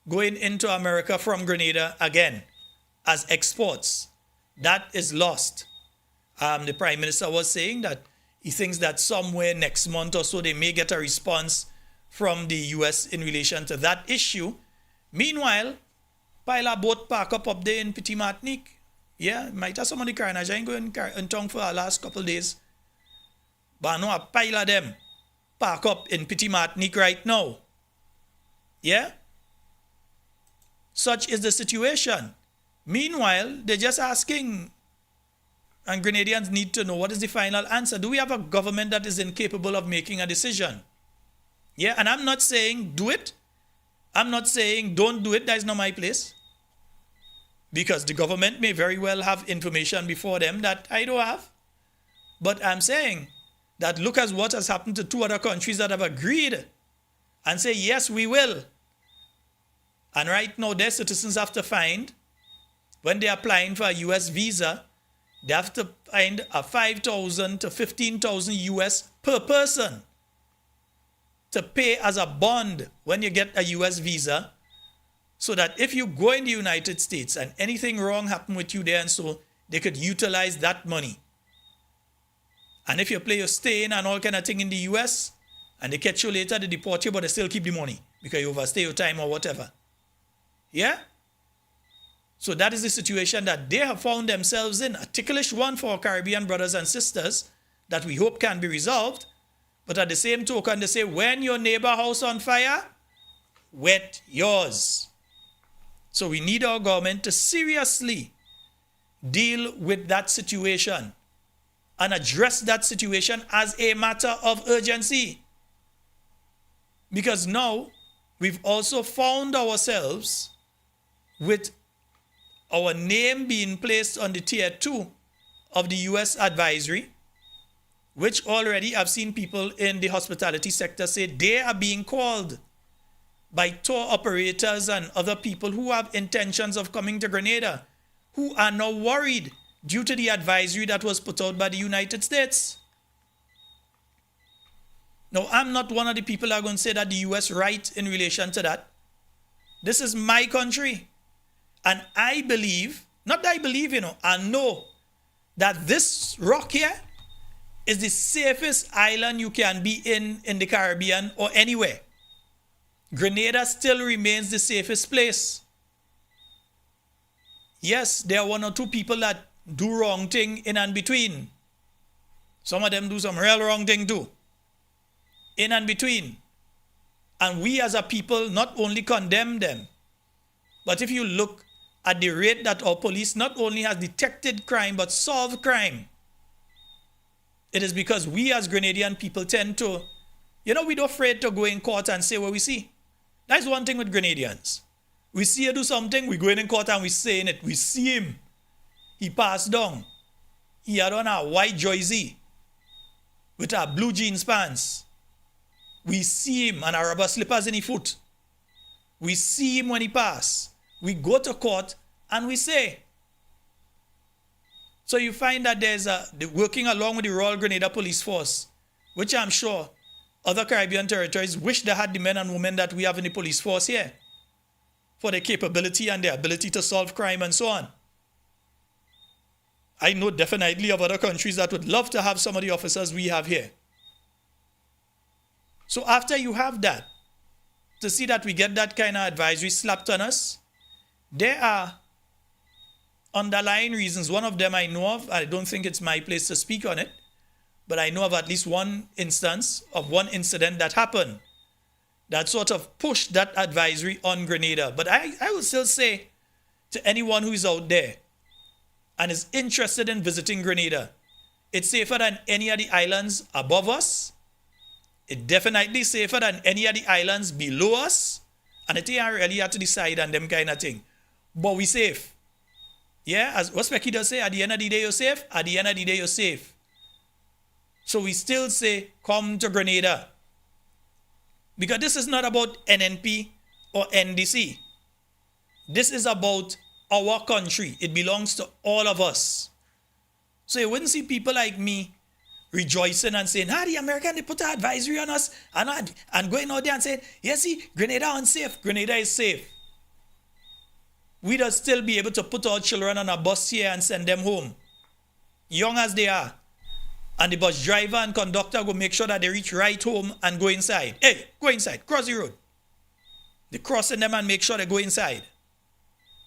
going into America from Grenada again as exports. That is lost. The Prime Minister was saying that he thinks that somewhere next month or so they may get a response from the U.S. in relation to that issue. Meanwhile, pile of boat park up there in Petit Martinique. Yeah, might have some of the carnage. I ain't going in town for the last couple of days. But I know a pile of them park up in Petit Martinique right now. Yeah? Such is the situation. Meanwhile, they're just asking, and Grenadians need to know, what is the final answer? Do we have a government that is incapable of making a decision? Yeah, and I'm not saying do it. I'm not saying don't do it. That is not my place. Because the government may very well have information before them that I don't have. But I'm saying that look at what has happened to 2 other countries that have agreed and say, yes, we will. And right now, their citizens have to find, when they're applying for a U.S. visa, they have to find a 5,000 to 15,000 US per person to pay as a bond when you get a US visa, so that if you go in the United States and anything wrong happen with you there and so, they could utilize that money. And if you play your stay in and all kind of thing in the US, and they catch you later, they deport you, but they still keep the money because you overstay your time or whatever. Yeah? So that is the situation that they have found themselves in. A ticklish one for our Caribbean brothers and sisters that we hope can be resolved. But at the same token, they say, when your neighbor house on fire, wet yours. So we need our government to seriously deal with that situation and address that situation as a matter of urgency. Because now we've also found ourselves with our name being placed on the tier 2 of the US advisory, which already I've seen people in the hospitality sector say they are being called by tour operators and other people who have intentions of coming to Grenada, who are now worried due to the advisory that was put out by the United States. Now, I'm not one of the people that are going to say that the US right in relation to that. This is my country. And I believe, not that I believe, I know that this rock here is the safest island you can be in the Caribbean or anywhere. Grenada still remains the safest place. Yes, there are 1 or 2 people that do wrong thing in and between. Some of them do some real wrong thing too. In and between. And we as a people not only condemn them, but if you look at the rate that our police not only has detected crime but solved crime, it is because we as Grenadian people tend to, we're not afraid to go in court and say what we see. That's one thing with Grenadians. We see you do something, we go in court and we say in it. We see him. He passed down. He had on a white jersey with a blue jeans pants. We see him and a rubber slippers in his foot. We see him when he passed. We go to court and we say. So you find that there's working along with the Royal Grenada Police Force, which I'm sure other Caribbean territories wish they had the men and women that we have in the police force here for their capability and their ability to solve crime and so on. I know definitely of other countries that would love to have some of the officers we have here. So after you have that, to see that we get that kind of advisory slapped on us, there are underlying reasons. One of them I know of, I don't think it's my place to speak on it, but I know of at least one instance of one incident that happened that sort of pushed that advisory on Grenada. But I will still say to anyone who is out there and is interested in visiting Grenada, it's safer than any of the islands above us. It's definitely safer than any of the islands below us. And it ain't really have to decide on them kind of thing. But we safe. Yeah, as what Specky does say, at the end of the day you're safe, at the end of the day you're safe. So we still say, come to Grenada. Because this is not about NNP or NDC. This is about our country. It belongs to all of us. So you wouldn't see people like me rejoicing and saying, the American, they put an advisory on us and going out there and saying, yes, see, Grenada unsafe. Grenada is safe. We'd still be able to put our children on a bus here and send them home, young as they are. And the bus driver and conductor go make sure that they reach right home and go inside. Hey, go inside, cross the road. They crossing them and make sure they go inside.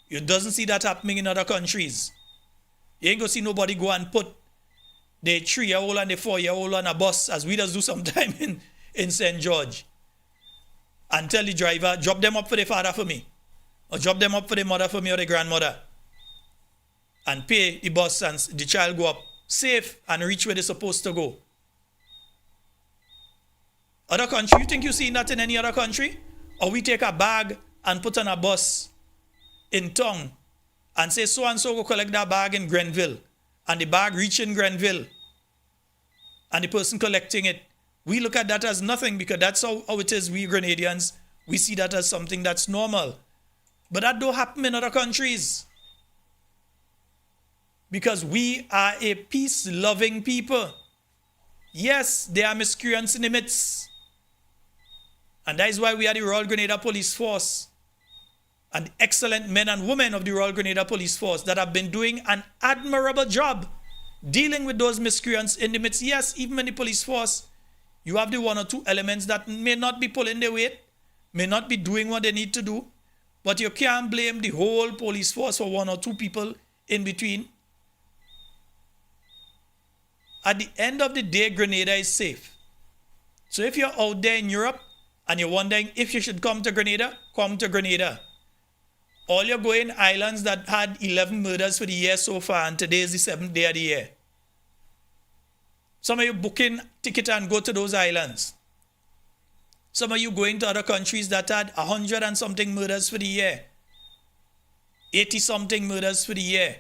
You doesn't see that happening in other countries. You ain't gonna see nobody go and put the 3-year-old and the 4-year-old on a bus, as we just do sometime in St. George, and tell the driver, drop them up for the father for me. or drop them up for the mother for me or the grandmother, and pay the bus and the child go up safe and reach where they're supposed to go. Other country, you think you seen that in any other country? Or we take a bag and put on a bus in town and say so and so go collect that bag in Grenville, and the bag reach in Grenville and the person collecting it, we look at that as nothing because that's how it is. We Grenadians, we see that as something that's normal. But that don't happen in other countries because we are a peace-loving people. Yes, there are miscreants in the midst, and that is why we are the Royal Grenada Police Force and the excellent men and women of the Royal Grenada Police Force that have been doing an admirable job dealing with those miscreants in the midst. Yes, even in the police force, you have the one or two elements that may not be pulling their weight, may not be doing what they need to do, but you can't blame the whole police force for one or two people in between. At the end of the day, Grenada is safe. So if you're out there in Europe and you're wondering if you should come to Grenada, come to Grenada. All you're going islands that had 11 murders for the year so far, and today is the 7th day of the year. Some of you booking ticket and go to those islands. Some of you going to other countries that had 100 and something murders for the year. 80 something murders for the year.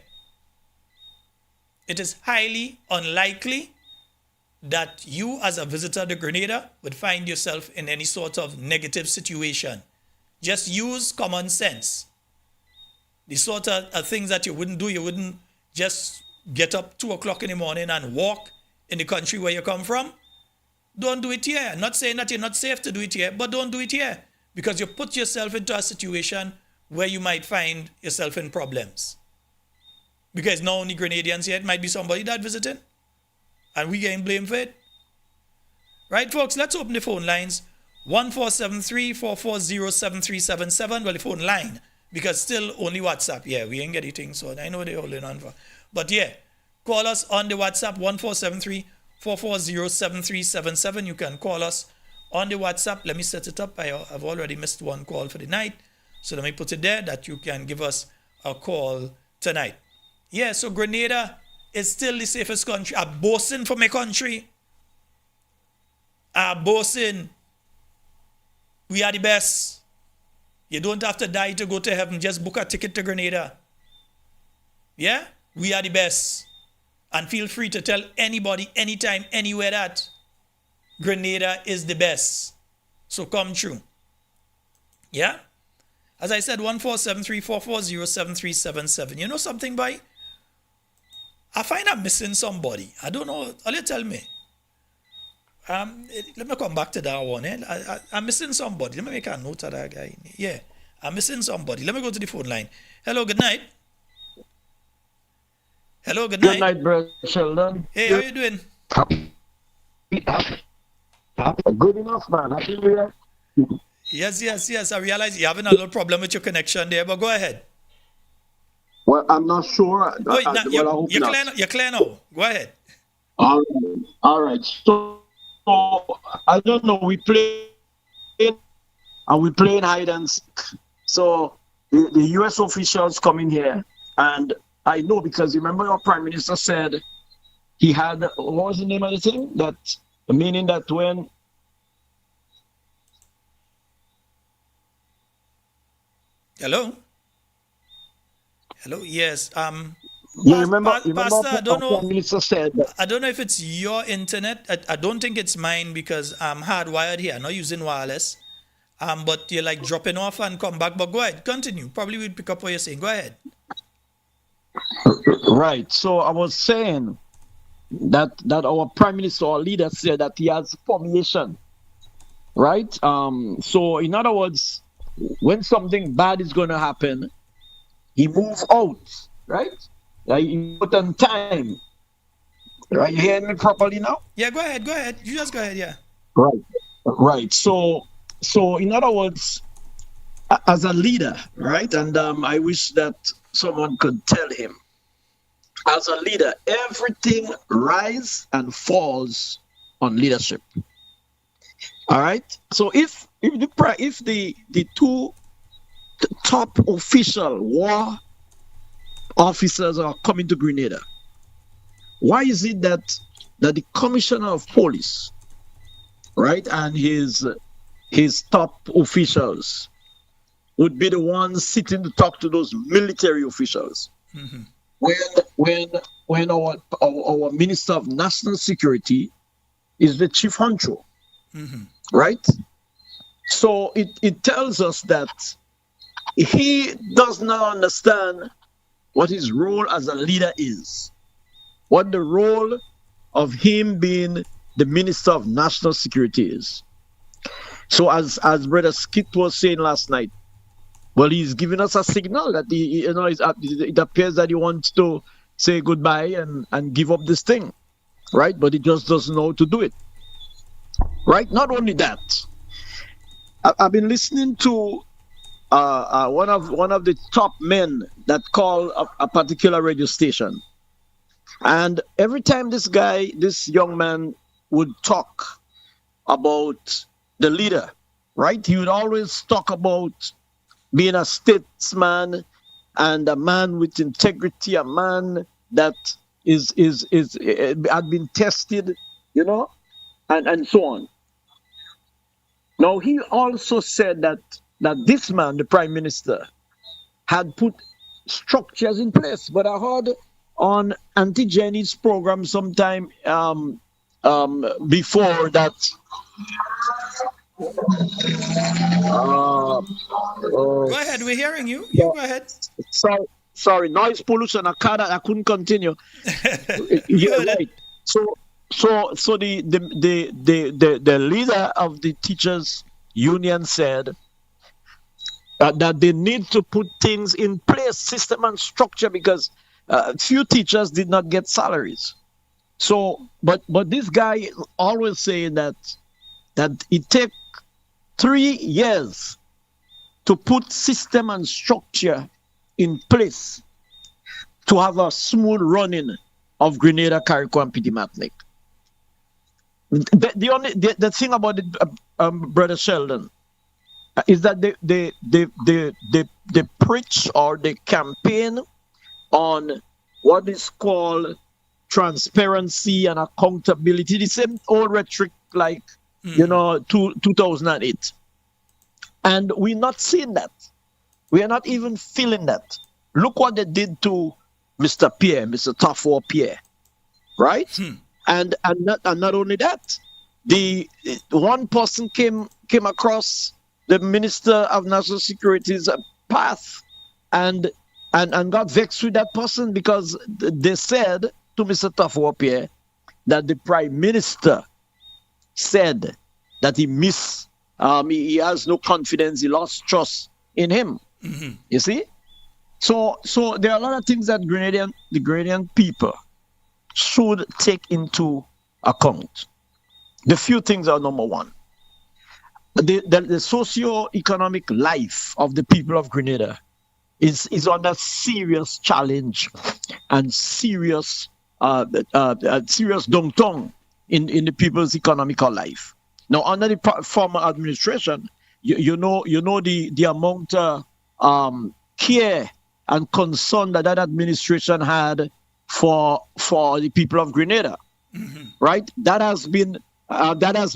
It is highly unlikely that you as a visitor to Grenada would find yourself in any sort of negative situation. Just use common sense. The sort of things that you wouldn't do, you wouldn't just get up 2 o'clock in the morning and walk in the country where you come from. Don't do it here. I'm not saying that you're not safe to do it here, but don't do it here because you put yourself into a situation where you might find yourself in problems. Because not only Grenadians here, it might be somebody that visiting and we getting blamed for it. Right, folks, let's open the phone lines. 1473-440-7377. Well, the phone line, because still only WhatsApp. Yeah, we ain't get anything, so I know they're holding on for. But yeah, call us on the WhatsApp 1473-440-7377. You can call us on the WhatsApp. Let me set it up. I've already missed one call for the night. So let me put it there that you can give us a call tonight. Yeah, so Grenada is still the safest country. I'm boasting for my country. I'm boasting. We are the best. You don't have to die to go to heaven. Just book a ticket to Grenada. Yeah? We are the best. And feel free to tell anybody, anytime, anywhere that Grenada is the best. So come true. Yeah? As I said, 1473-440-7377. You know something, boy? I find I'm missing somebody. I don't know. All you tell me. Let me come back to that one. I'm missing somebody. Let me make a note of that guy. Yeah, I'm missing somebody. Let me go to the phone line. Hello, good night. Hello, good night. Good night, bro, Sheldon. Hey, how you doing? Good enough, man. Happy New Year. Yes. I realize you're having a little problem with your connection there, but go ahead. Well, I'm not sure. Wait, I hope not. you're clear now. Go ahead. All right. So I don't know. We play hide and seek. So the U.S. officials come in here, and I know because remember our Prime Minister said he had, what was the name of the thing? That meaning that when Hello, yes. you remember Pastor, I don't know. Prime Minister said that, I don't know if it's your internet. I don't think it's mine because I'm hardwired here. I'm not using wireless. But you're like dropping off and come back. But go ahead, continue. Probably we'll pick up what you're saying. Go ahead. right. So I was saying that our Prime Minister, our leader, said that he has formation. Right. So in other words, when something bad is going to happen, he moves out. Right. He put on time. Right. You hearing me properly now? Yeah. Go ahead. You just go ahead. Yeah. Right. So in other words, as a leader, right? And I wish that someone could tell him, as a leader, everything rise and falls on leadership. All right. So if the two top official war officers are coming to Grenada. Why is it that the commissioner of police, right, and his top officials would be the ones sitting to talk to those military officials? When our Minister of National Security is the chief honcho, right? So it tells us that he does not understand what his role as a leader is, what the role of him being the Minister of National Security is. So as Brother Skit was saying last night, well, he's giving us a signal that it appears that he wants to say goodbye and give up this thing, right? But he just doesn't know how to do it, right? Not only that, I've been listening to one of the top men that call a particular radio station, and every time this young man would talk about the leader, right? He would always talk about being a statesman and a man with integrity, a man that had been tested, and so on. Now he also said that this man, the Prime Minister, had put structures in place. But I heard on Auntie Jenny's program sometime before that. Go ahead, we're hearing you. You go ahead. Sorry, noise pollution. I couldn't continue. Yeah, right. So the leader of the teachers union said that they need to put things in place, system and structure, because few teachers did not get salaries. So, but this guy always saying that it take 3 years to put system and structure in place to have a smooth running of Grenada, Carriacou, and Petit Martinique. The thing about it, Brother Sheldon, is that they preach or they campaign on what is called transparency and accountability. The same old rhetoric like 2008, and we're not seeing that. We are not even feeling that. Look what they did to Mr. Tafour Pierre, right? And not only that, the one person came across the Minister of National Security's path and got vexed with that person because they said to Mr. Tafour Pierre that the Prime Minister said that he has no confidence, he lost trust in him. You see? So there are a lot of things that the Grenadian people should take into account. The few things are: number one, the socio-economic life of the people of Grenada is under serious challenge and serious downturn in the people's economical life. Now, under the former administration, you know the amount of care and concern that administration had for the people of Grenada, right? That has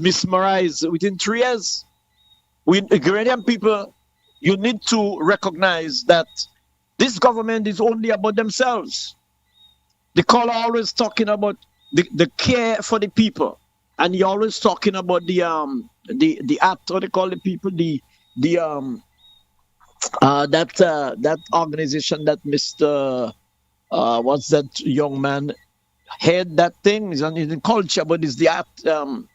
mesmerized within 3 years. The Grenadian people, you need to recognize that this government is only about themselves. The caller always talking about the care for the people, and he always talking about the act, what they call the people, that organization that Mr. What's that young man head that thing? It's in culture, but it's the act. The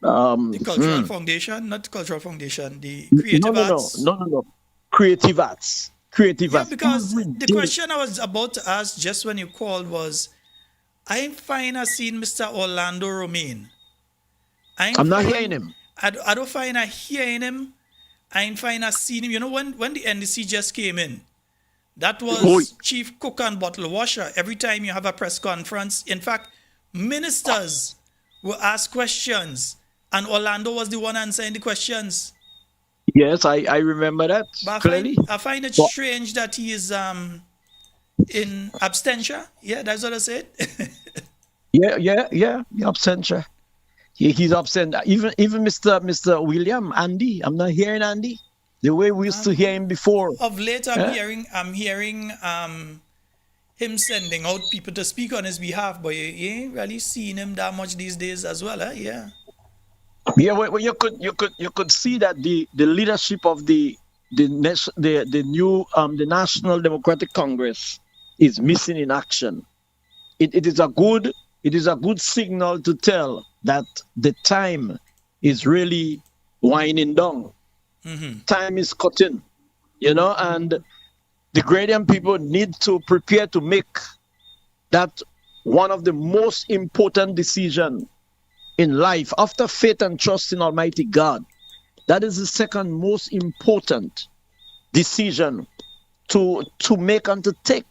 Cultural Foundation, not the Cultural Foundation, the Creative Arts. No. Creative Arts. Yeah, because the question I was about to ask just when you called was, I find I seen Mr. Orlando Romaine. I'm not hearing him. I don't find I hearing him. I find I seen him. You know, when the NDC just came in, that was chief cook and bottle washer. Every time you have a press conference, in fact, ministers will ask questions, and Orlando was the one answering the questions. Yes, I remember that But clearly. I find it But strange that he is in absentia. Yeah, that's what I said. yeah, absentia. He's absent. Even Mr. William Andy. I'm not hearing Andy the way we used to hear him before. Of late, Eh? I'm hearing him sending out people to speak on his behalf, but you ain't really seeing him that much these days as well. Yeah. Yeah, well, you could see that the leadership of the new the National Democratic Congress is missing in action. It is a good signal to tell that the time is really winding down. Time is cutting, and the Grenadian people need to prepare to make that one of the most important decisions in life after faith and trust in Almighty God. That is the second most important decision to make and to take,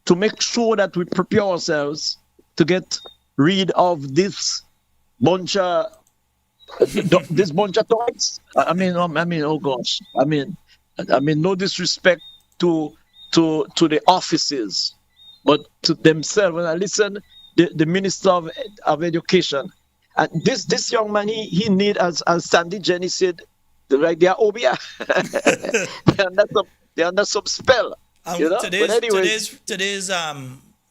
to make sure that we prepare ourselves to get rid of this bunch of toys. Oh gosh. No disrespect to the offices, but to themselves. When I listen, the Minister of Education, and this young man, he need, as Sandy Jenny said, they are obia. they're under some spell. But anyways, Today's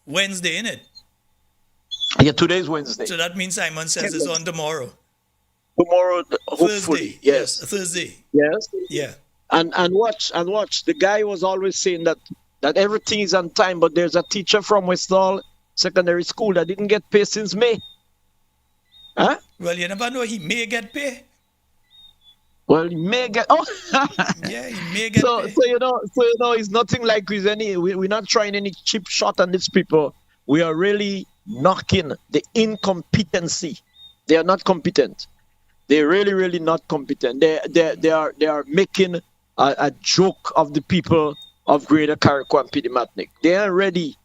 Wednesday, isn't it? yeah, today's Wednesday. So that means Simon says it's on tomorrow. Tomorrow, hopefully, Thursday. yes, Thursday. yes. Yeah. And watch. The guy was always saying that everything is on time, but there's a teacher from Westall Secondary School that didn't get paid since May. Huh? Well, you never know. He may get paid. Well, he may get. Oh, Yeah, he may get so paid. it's nothing like we're not trying any cheap shot on these people. We are really knocking the incompetency. They are not competent. They're really, really not competent. They are making a joke of the people of Greater Carriacou and Pidimantnik. They are ready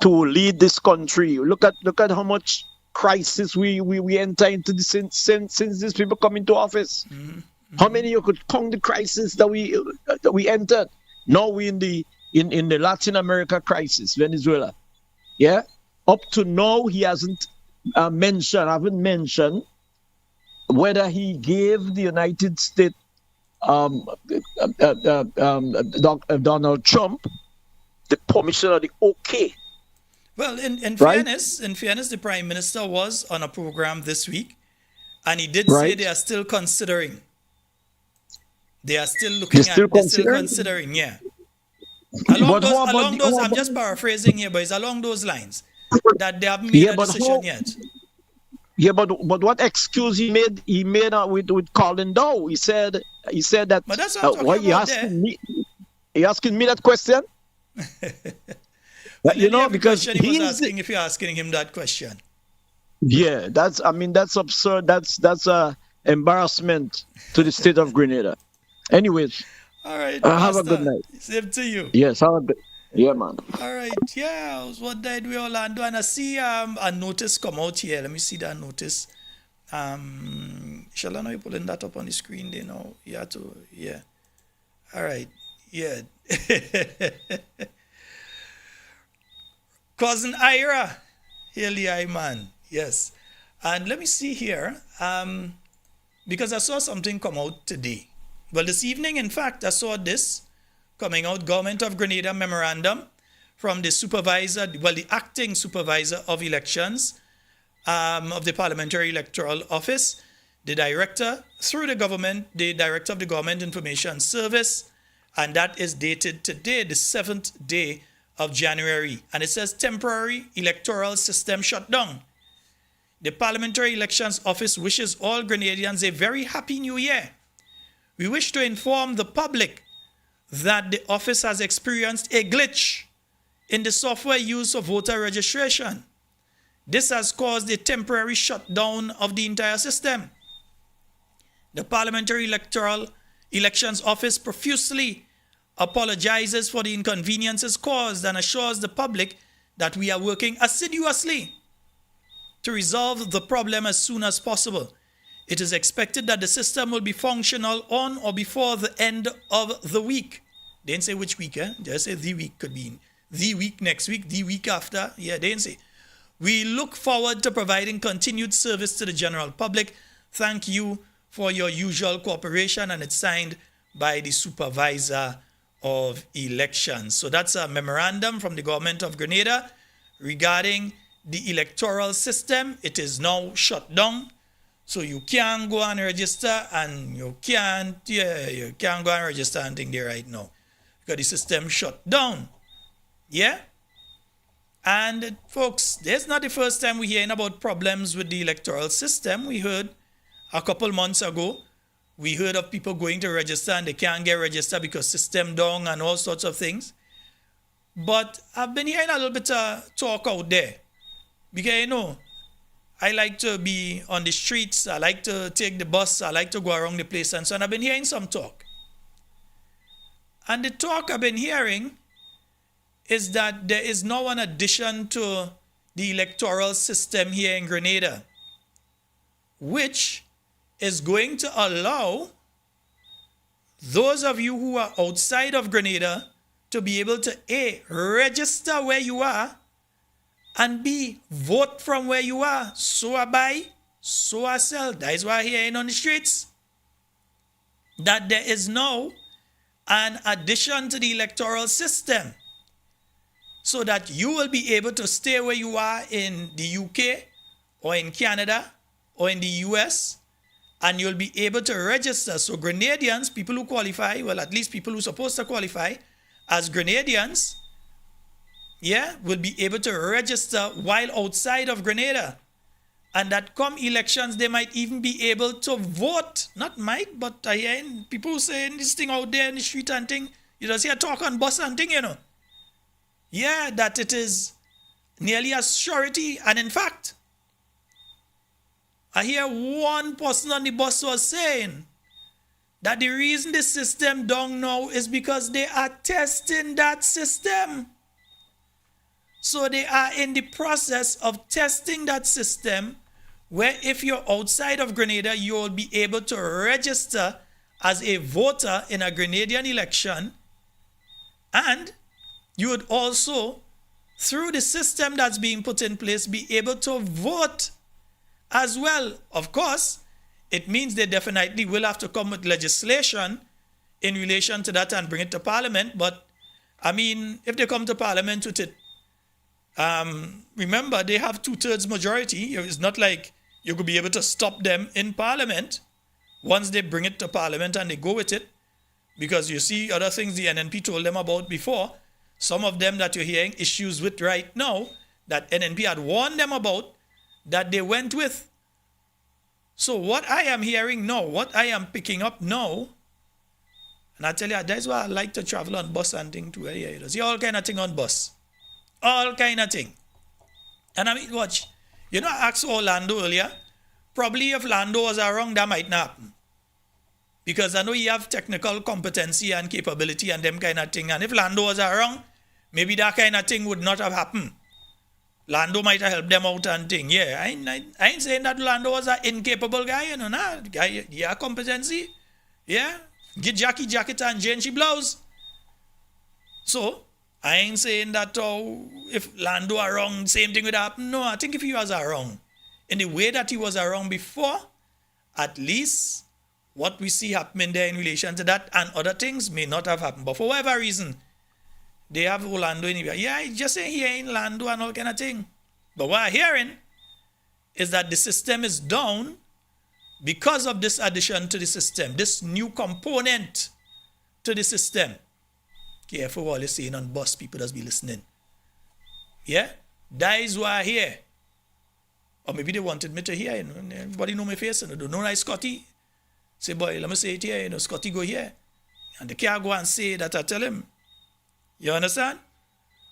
to lead this country. Look at how much crisis we enter into since these people come into office. How many you could count the crisis that we entered? Now we in the Latin America crisis, Venezuela. Yeah, up to now he hasn't haven't mentioned whether he gave the United States Donald Trump the permission or the okay. Well, in Right. fairness, the Prime Minister was on a program this week, and he did say Right. they are still considering. They are still looking They're still They're still considering? considering. Yeah. But how about I'm just paraphrasing here, but it's along those lines that they haven't made Yeah, a but decision how- yet. Yeah, but what excuse he made? He made with Colin Dow. He said that. But that's what I'm why talking you about asking me? You asking me that question? Nearly every Because question he was he's asking, if you're asking him that question. yeah. That's absurd. That's a embarrassment to the state of Grenada. Anyways, All right. have a Pastor, good night. Same to you. Yes, have a good. Yeah, man. All right. Yeah, I was what died we Orlando, and I see a notice come out here. Let me see that notice. Shall I know you pulling that up on the screen? They know. Yeah. All right. Yeah. Cousin Ira, Haley man. Yes. And let me see here. Because I saw something come out today. Well, this evening, in fact, I saw this coming out, Government of Grenada memorandum from the acting supervisor of elections of the Parliamentary Electoral Office, the director of the Government Information Service, and that is dated today, the 7th day of January. And it says temporary electoral system shut down. The Parliamentary Elections Office wishes all Grenadians a very happy new year. We wish to inform the public that the office has experienced a glitch in the software used for voter registration. This has caused a temporary shutdown of the entire system. The Parliamentary Elections Office profusely apologizes for the inconveniences caused and assures the public that we are working assiduously to resolve the problem as soon as possible. It is expected that the system will be functional on or before the end of the week. They didn't say which week, Just say the week. Could be the week, next week, the week after. Yeah, they didn't say. We look forward to providing continued service to the general public. Thank you for your usual cooperation, and it's signed by the supervisor of elections. So that's a memorandum from the government of Grenada regarding the electoral system. It is now shut down. So you can't go and register, and you can't go and register and thing there right now, because the system shut down. Yeah? And folks, this is not the first time we're hearing about problems with the electoral system. We heard a couple months ago, we heard of people going to register and they can't get registered because system down and all sorts of things. But I've been hearing a little bit of talk out there. Because, I like to be on the streets, I like to take the bus, I like to go around the place and so on. I've been hearing some talk. And the talk I've been hearing is that there is now an addition to the electoral system here in Grenada, which is going to allow those of you who are outside of Grenada to be able to A, register where you are, and B, vote from where you are. So I buy, so I sell. That is why I'm hearing on the streets that there is now an addition to the electoral system, so that you will be able to stay where you are in the UK or in Canada or in the US, and you'll be able to register. So Grenadians, people who qualify, well, at least people who are supposed to qualify as Grenadians, will be able to register while outside of Grenada. And that come elections, they might even be able to vote. Not might, but I hear people saying this thing out there in the street and thing. You just hear talk on bus and thing, Yeah, that it is nearly a surety. And in fact, I hear one person on the bus was saying that the reason the system down now is because they are testing that system. So they are in the process of testing that system, where if you're outside of Grenada, you will be able to register as a voter in a Grenadian election, and you would also, through the system that's being put in place, be able to vote as well. Of course, it means they definitely will have to come with legislation in relation to that and bring it to Parliament. But I mean, if they come to Parliament with it, remember, they have 2/3 majority. It's not like you could be able to stop them in Parliament once they bring it to Parliament and they go with it. Because you see other things the NNP told them about before, some of them that you're hearing issues with right now, that NNP had warned them about, that they went with. So what I am hearing now, what I am picking up now, and I tell you, that's why I like to travel on bus and thing too. You see all kind of thing on bus. All kind of thing. And I mean, watch. I asked Orlando earlier. Probably if Lando was around, that might not happen. Because I know you have technical competency and capability and them kind of thing. And if Lando was around, maybe that kind of thing would not have happened. Lando might have helped them out and thing. Yeah, I ain't saying that Lando was an incapable guy, Nah, guy, yeah, competency. Yeah. Get Jackie jacket and Jane she blouse. So, I ain't saying that if Lando around, same thing would happen. No, I think if he was around, in the way that he was around before, at least what we see happening there in relation to that and other things may not have happened. But for whatever reason, they have Orlando in here. Yeah, just saying he ain't Lando and all kind of thing. But what I'm hearing is that the system is down because of this addition to the system, this new component to the system. Careful what you're saying on bus, people just be listening. Yeah? That is why I hear. Or maybe they wanted me to hear, Everybody know my face, Don't know I Scotty. Say, boy, let me say it here, Scotty go here. And they can't go and say that I tell him. You understand?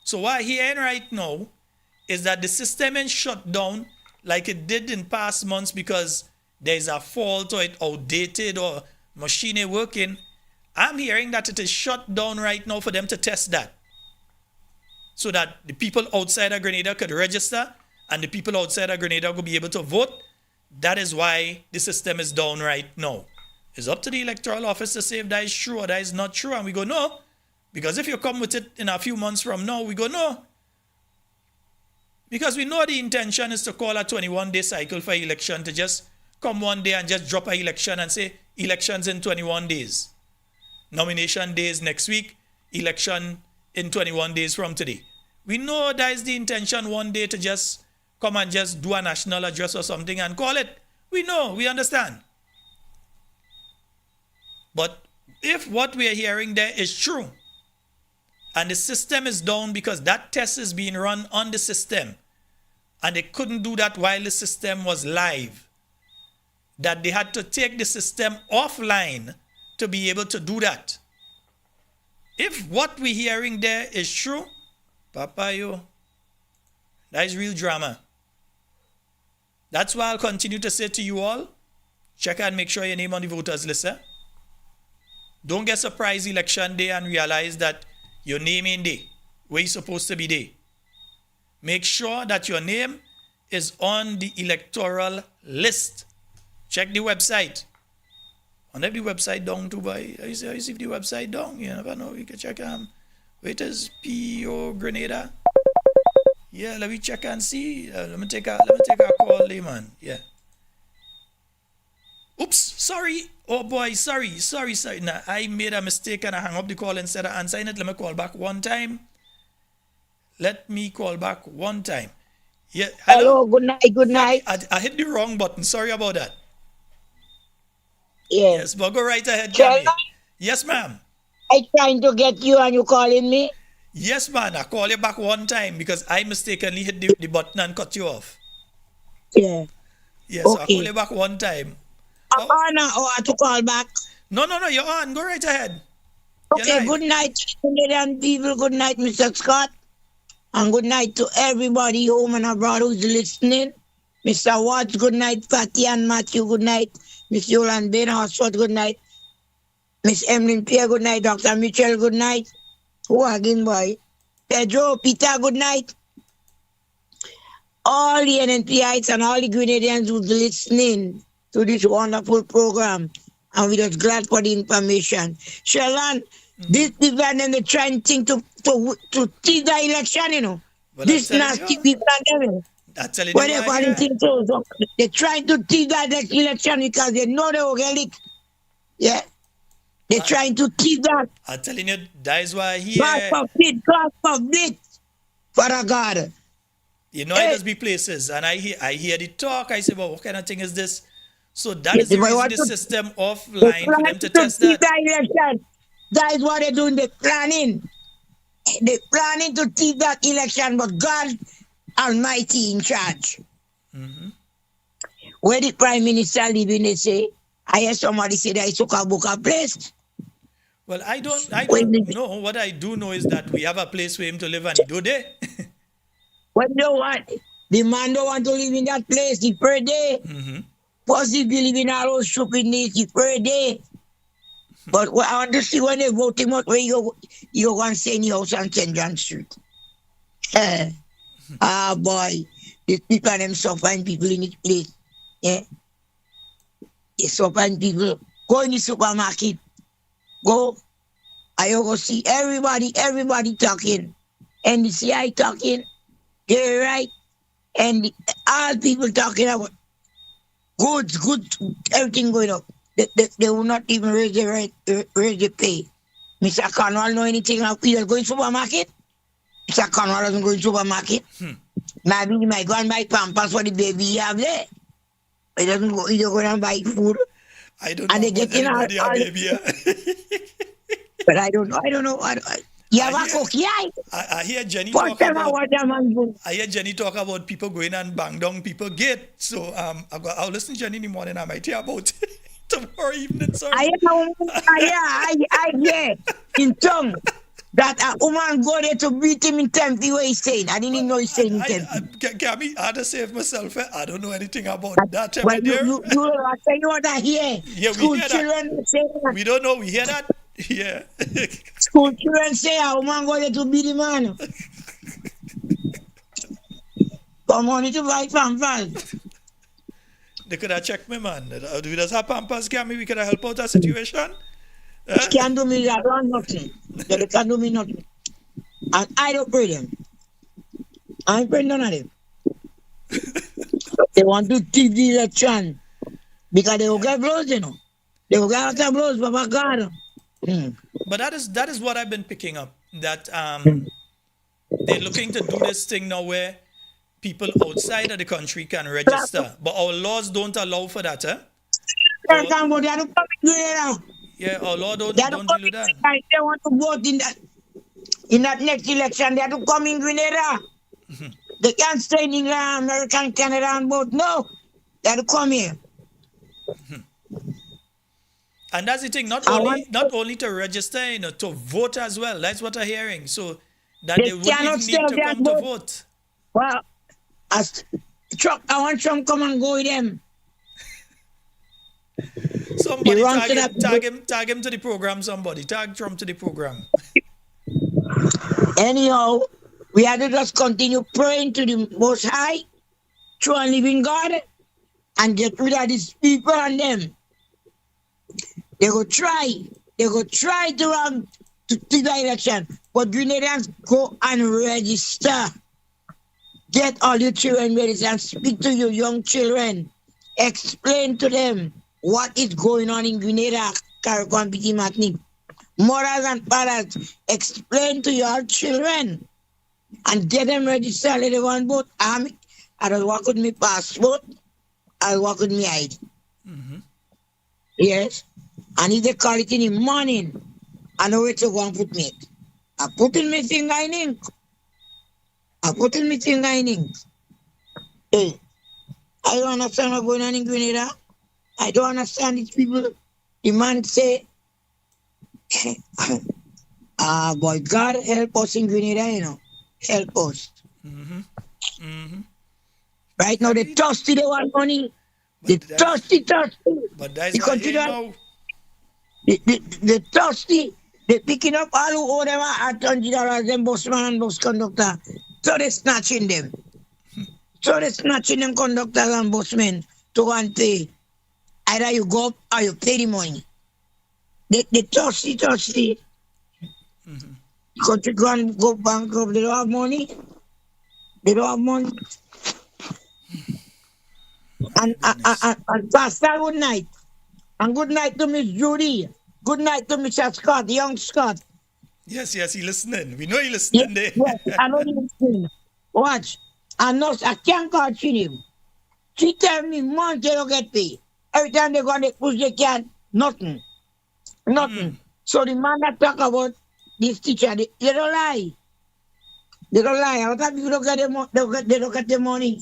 So what I'm hearing right now is that the system is shut down like it did in past months because there's a fault or it outdated or machine ain't working. I'm hearing that it is shut down right now for them to test that. So that the people outside of Grenada could register and the people outside of Grenada will be able to vote That is why the system is down right now. It's up to the electoral office to say if that is true or that is not true. And we go, no. Because if you come with it in a few months from now, we go, no. Because we know the intention is to call a 21-day cycle for election, to just come one day and just drop an election and say elections in 21 days. Nomination days next week, election in 21 days from today. We know that is the intention one day to just come and just do a national address or something and call it. We know, we understand. But if what we are hearing there is true, and the system is down because that test is being run on the system, and they couldn't do that while the system was live, that they had to take the system offline to be able to do that. If what we're hearing there is true, Papa, that is real drama. That's why I'll continue to say to you all, check and make sure your name on the voters list. Don't get surprised election day and realize that your name ain't there, where you're supposed to be there. Make sure that your name is on the electoral list. Check the website. On every website down too, boy. I see the website down. You never know. You can check wait, is P.O. Grenada? Yeah, let me check and see. Let me take a call there, man. Yeah. Oops, sorry. Oh boy, sorry. Nah, I made a mistake and I hung up the call instead of answering it. Let me call back one time. Yeah, hello. Hello, good night. I hit the wrong button. Sorry about that. Yeah. Yes, but go right ahead, Sheldon? Gabby. Yes, ma'am. I trying to get you and you calling me? Yes, man. I call you back one time because I mistakenly hit the button and cut you off. Yeah. Yes, so I Okay. call you back one time. I'm on or to call back. No, you're on. Go right ahead. You're Okay, live. good night, Canadian people. Good night, Mr. Scott. And good night to everybody home and abroad who's listening. Mr. Watts, good night. Patty and Matthew, good night. Miss Yolande Ben Hosford, good night. Miss Emlyn Pierre, good night. Dr. Mitchell, good night. Who again, boy? Pedro, Peter, good night. All the NNPites and all the Grenadians who's listening to this wonderful program. And we're just glad for the information. Sheldon, these people and them, they trying to tease the election, you know. Well, This I'm telling nasty you. people and them. I'm telling When you they why, yeah. things so they're trying to tease that election because they know they will get licked. Yeah. They're trying to tease that. I'm telling you, that is why God forbid, Father God. you know, I just be places and I hear the talk. I say, well, what kind of thing is this? So that is the Yes, but reason what the to- system They're offline for them trying to to test tease that. the election. That is what they're doing. They're planning. They're planning to tease that election, but God Almighty in charge. Where the Prime Minister living, they say, I hear somebody say that he took a book a place. Well, I don't When they- know. What I do know is that we have a place for him to live and he do there. When they want, the man don't want to live in that place, he per day. Possibly live in all those stupidness, he per day. But what I want to see when they vote him out, where you go and stay in your house on St. John Street. Boy, these people and them suffering people in this place. Yeah. They suffering people. Go in the supermarket. Go. I go see everybody talking. And the CI talking. They're right. And all people talking about goods, everything going up. They will not even raise the pay. Mr. Cornwall know anything about people going supermarket? Mr. Cornwall doesn't go to supermarket. Maybe he might go and buy pampers for the baby he have there. He doesn't go, he don't go and buy food. I don't And know they about get in anybody all- baby. But I don't know. You have I a hear- cookie eye? I hear Jenny First talk time I about. watch that man do. I hear Jenny talk about people going and bang down people gate. So I'll listen to Jenny in the morning. I might hear about it tomorrow evening. Sorry. I hear in tongue that a woman go there to beat him in Tempe where he's saying. I didn't even know he's saying in Tempe. I had to save myself. I don't know anything about that. Well, there. you I tell you what I hear. Yeah, we School hear that. children say that. We don't know. We hear that. Yeah. School children say a woman go there to beat the man. Come on, to buy pampers. They could have checked me, man. We just have Pampers, Cammy. We could have helped out that situation. They can't do me that one nothing. They can't do me nothing. And I don't pray them. I ain't praying none of them. They want to take the election because they will get blows, you know. They will get out of blows, Papa God. But that is what I've been picking up. That they're looking to do this thing now where people outside of the country can register. But our laws don't allow for that, eh? They can't go, they don't come in Grenada. Yeah, our law don't They deal don't with come that. they want to vote in that next election. They have to come in Grenada. They can't stay in England, American, Canada, and vote. No, they have to come here. And that's the thing, not only to register, to vote as well. That's what I'm hearing. So that They they wouldn't cannot even stay need to there come and to vote. vote. Well, I want Trump come and go with them. Somebody They run to that- tag him to the program, somebody. Tag Trump to the program. Anyhow, we have to just continue praying to the Most High, true and living God, and get rid of these people and them. They go try to the election, but Grenadians go and register. Get all your children registered and speak to your young children. Explain to them what is going on in Grenada, Carriacou, and Petit Martinique. Mothers and fathers, explain to your children and get them registered. Let them go and vote. I don't work with my passport. I work with my ID. Yes. And if they call it in the morning, I know where to go and put me. I put in my finger in ink. Hey, I don't understand what's going on in Grenada. I don't understand these people. The man say, boy, God help us in Grenada, Help us. Right now, they thirsty, they want money. They thirsty. But that's The why country you that- know. They thirsty. They picking up all who owe them at $100, them busman and bus conductor. So they snatching them. So they snatching them conductors and busmen to go and pay. Either you go up or you pay the money. They thirsty. Country go bankrupt. They don't have money. And Pastor, good night. And good night to Miss Judy. Good night to Mr. Scott, young Scott. Yes, he listening. We know he listening there. Yes, I know you listening. Watch. I can't call him. She tell me months they don't get paid. Every time they go and they push the can, nothing. So the man that talk about this teacher, they don't lie. They don't lie. A lot of people don't get they don't get the money.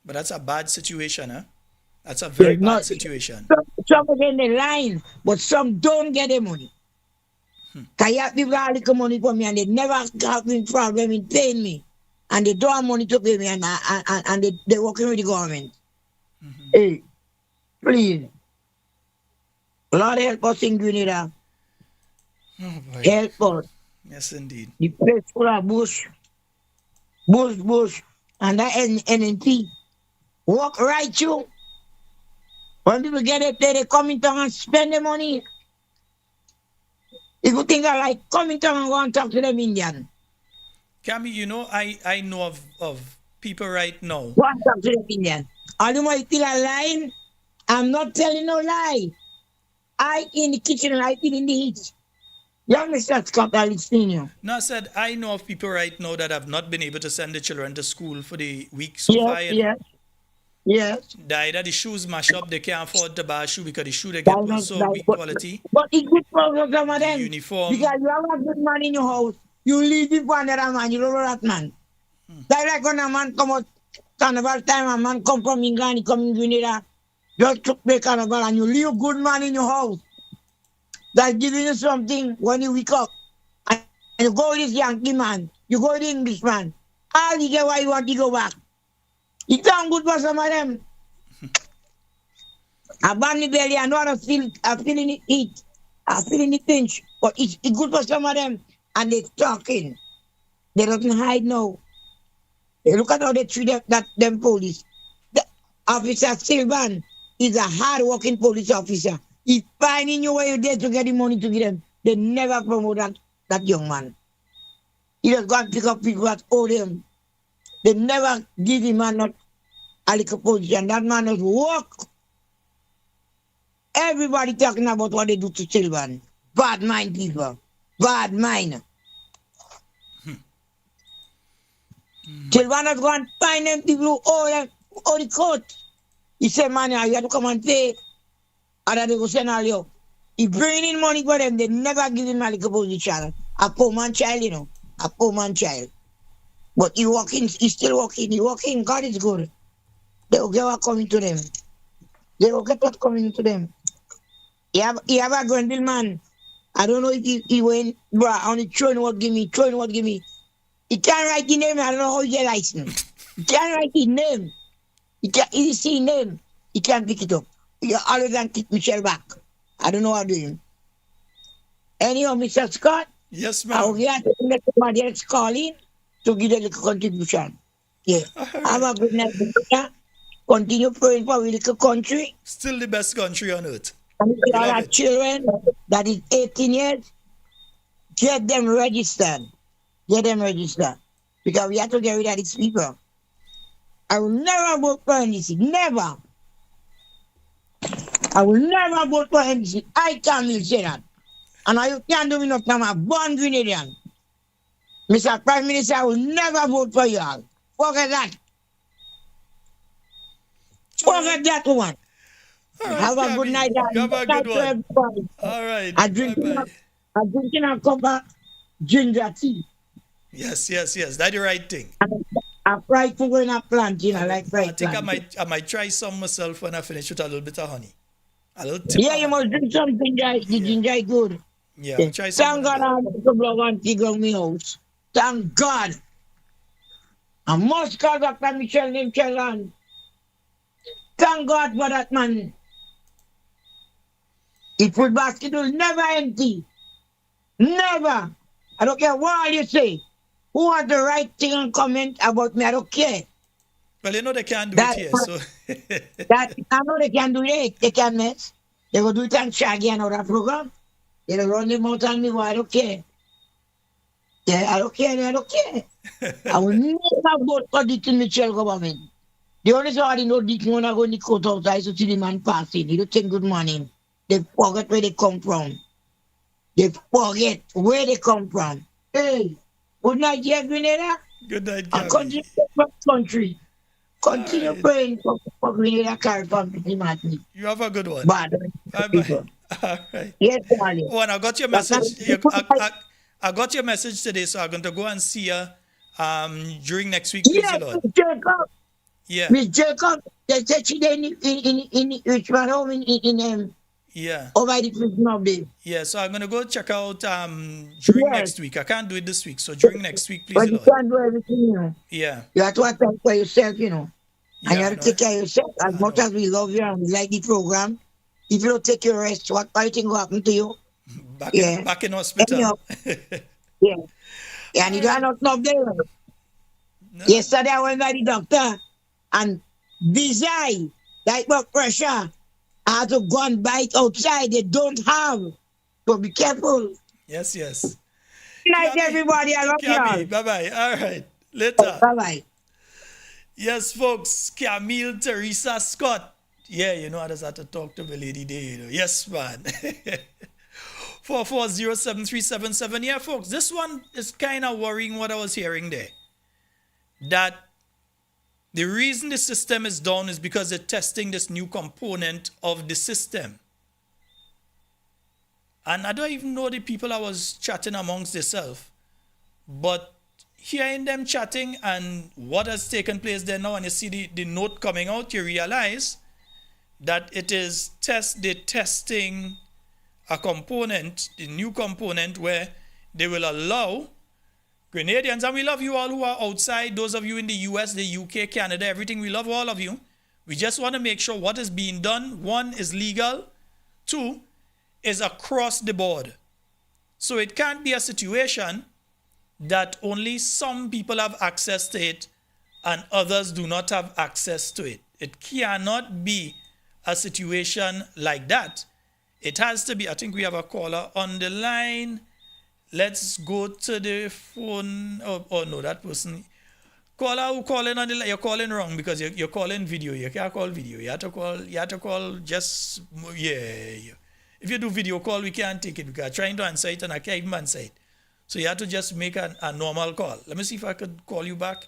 But that's a bad situation, huh? That's a very bad situation. Some get the line, but some don't get the money. Because you have people that little money for me and they never have any problem in paying me. And they don't have money to pay me and they're working with the government. Hey, please. Lord help us in Grenada. Oh boy. Help us. Yes, indeed. The place full of bush. And that NNP. Walk right through. When people get up there, they come in town and spend the money. If you think I like, come in town and go and talk to them Indian. Cammy, I know of people right now. Go and talk to them Indian. All the more you still a line, I'm not telling no lie. I in the kitchen and I in the heat. Young Mr. Scott, I listening you. No, I said I know of people right now that have not been able to send the children to school for the week so far. Yes. Either the shoes mash up, they can't afford to buy a shoe because the shoe they get was so weak quality. But it's good for some of them. Uniform. Because you have a good man in your house, you leave it for another man, you don't know that man. That's like when a man come out, carnival time, a man come from England, he come in Grenada, just took the carnival and you leave a good man in your house. That's giving you something when you wake up. And you go with this Yankee man, you go with the English man. All you get why you want to go back. It's not good for some of them. I burn the belly, I know I'm feeling it heat. I'm feeling it pinch. But it's good for some of them. And they're talking. They don't hide now. They look at how they treat them police. Officer Sylvan is a hard-working police officer. He's finding you where you're there to get the money to give them. They never promote that young man. He just go and pick up people that owe them. They never give him a little position. That man just walk. Everybody talking about what they do to children. Bad mind people. Bad mind. Children just go and find them people who owe the court. He said, man, you have to come and pay. And then they go send all you. He bring in money for them. They never give him a little position. A poor man child, you know. A poor man child. But he walking, he's still walking. He walking. God is good. They will get what coming to them. They will get what coming to them. He have a Grenville man. I don't know if he went, bro, on the throwing what give me. He can't write the name. I don't know how he get license. He can't write his name. He see his name. He can't pick it up. He always can kick Michelle back. I don't know how to do him. Anyhow, Mr. Scott, Yes, I will ma'am. get to somebody else calling to give a little contribution. Yeah. Have a good night, brother. Continue praying for our little country. Still the best country on earth. And We all love our it. children that is 18 years, get them registered. Get them registered. Because we have to get rid of these people. I will never vote for NDC. Never. I will never vote for NDC. I can't say that. And you can't do me nothing. I'm a born Grenadian. Mr. Prime Minister, I will never vote for you all. Forget that. Forget that one. All right, Have a good Gabby. night. You have a Night good to one. everybody. All right. I drinking Bye-bye. a cup of ginger tea. Yes. That's the right thing. And I fried food when I plant, you know, like I fried think plant. I might try some myself when I finish with a little bit of honey. A little tip. Yeah, of you honey. must drink some ginger. The ginger is good. Yeah, I'll try Thank some. God I'm to blow and figure on me house. Thank God. I must call Dr. Michelle named Sheldon. Thank God for that man. The food basket will never empty. Never. I don't care what you say. Who want the right thing and comment about me? I don't care. Well, you know they can't do That- it here, so That I know they can do it. They can mess. They will do it on Shaggy and other program. They'll run them out on me, but I don't care. Yeah, I don't care. I will never vote for Dickie Mitchell government. The only reason I know Dickie when I go in the court outside to see the man passing. He don't think good morning. They forget where they come from. They forget where they come from. Hey, good night, dear Grenada. good night, I Gabby. continue for country. Continue Alright. praying for Grenada Carriacou to Martin. You have a good one. Bad. Bye. All right. Yes, darling. Oh, and I got your That's message. not- I got your message today, so I'm going to go and see you during next week. Praise Yes, the Lord. Miss Jacob. Yeah, Miss Jacob, they said she in Richmond home in yeah, over the prison of the. yeah. So I'm going to go check out during Yes. next week. I can't do it this week, so during next week, please But the you Lord. can't do everything, you know. Yeah, You have to attend for yourself, you know. yeah. And you I have to know. take care of yourself. As I much know. as we love you and we like the program, if you don't take your rest, what do you think will happen to you? Back Yeah. back in hospital. Anyhow. Yeah. And you don't have enough there. No. Yesterday I went by the doctor and Bizai, like blood pressure, I had to go and buy it outside. They don't have. So be careful. Yes. Good night, Gabby. everybody. I love you Gabby, all. bye. All right, later. Bye-bye. Yes, folks, Camille Teresa Scott. Yeah, you know, I just had to talk to the lady there, you know. Yes, man. 4407377. Yeah, folks, this one is kind of worrying what I was hearing there. That the reason the system is down is because they're testing this new component of the system. And I don't even know the people I was chatting amongst themselves. But hearing them chatting and what has taken place there now, and you see the note coming out, you realize that it is they're testing a component, the new component, where they will allow Grenadians, and we love you all who are outside, those of you in the US, the UK, Canada, everything, we love all of you. We just want to make sure what is being done, one, is legal, two, is across the board. So it can't be a situation that only some people have access to it and others do not have access to it. It cannot be a situation like that. It has to be. I think we have a caller on the line. Let's go to the phone. Oh no, that person. Caller who calling on the line. You're calling wrong because you're calling video. You can't call video. You have to call just yeah. If you do video call, we can't take it because I'm trying to answer it and I can't even answer it. So you have to just make a normal call. Let me see if I could call you back.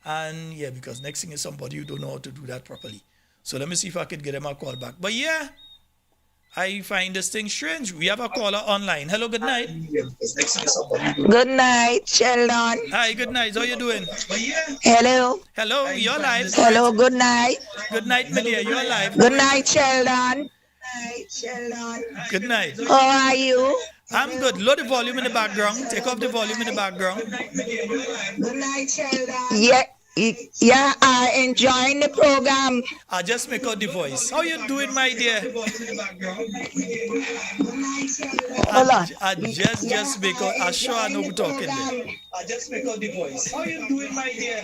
And yeah, because next thing is somebody who don't know how to do that properly. So let me see if I could get them a call back. But yeah, I find this thing strange. We have a caller online. Hello, good night. Good night, Sheldon. Hi, good night. How you doing? Hello. Hello, you're live. Hello, good night. Good night, Melia. You're live. Good night, Sheldon. Good night. How are you? I'm good. Lower the volume in the background. Take off the volume in the background. Good night, Sheldon. Yeah, I enjoying the program. I just make out the voice. How you doing, my dear? Hold on. I just make out. I sure I know who talking there. I just make out the voice. How you doing, my dear?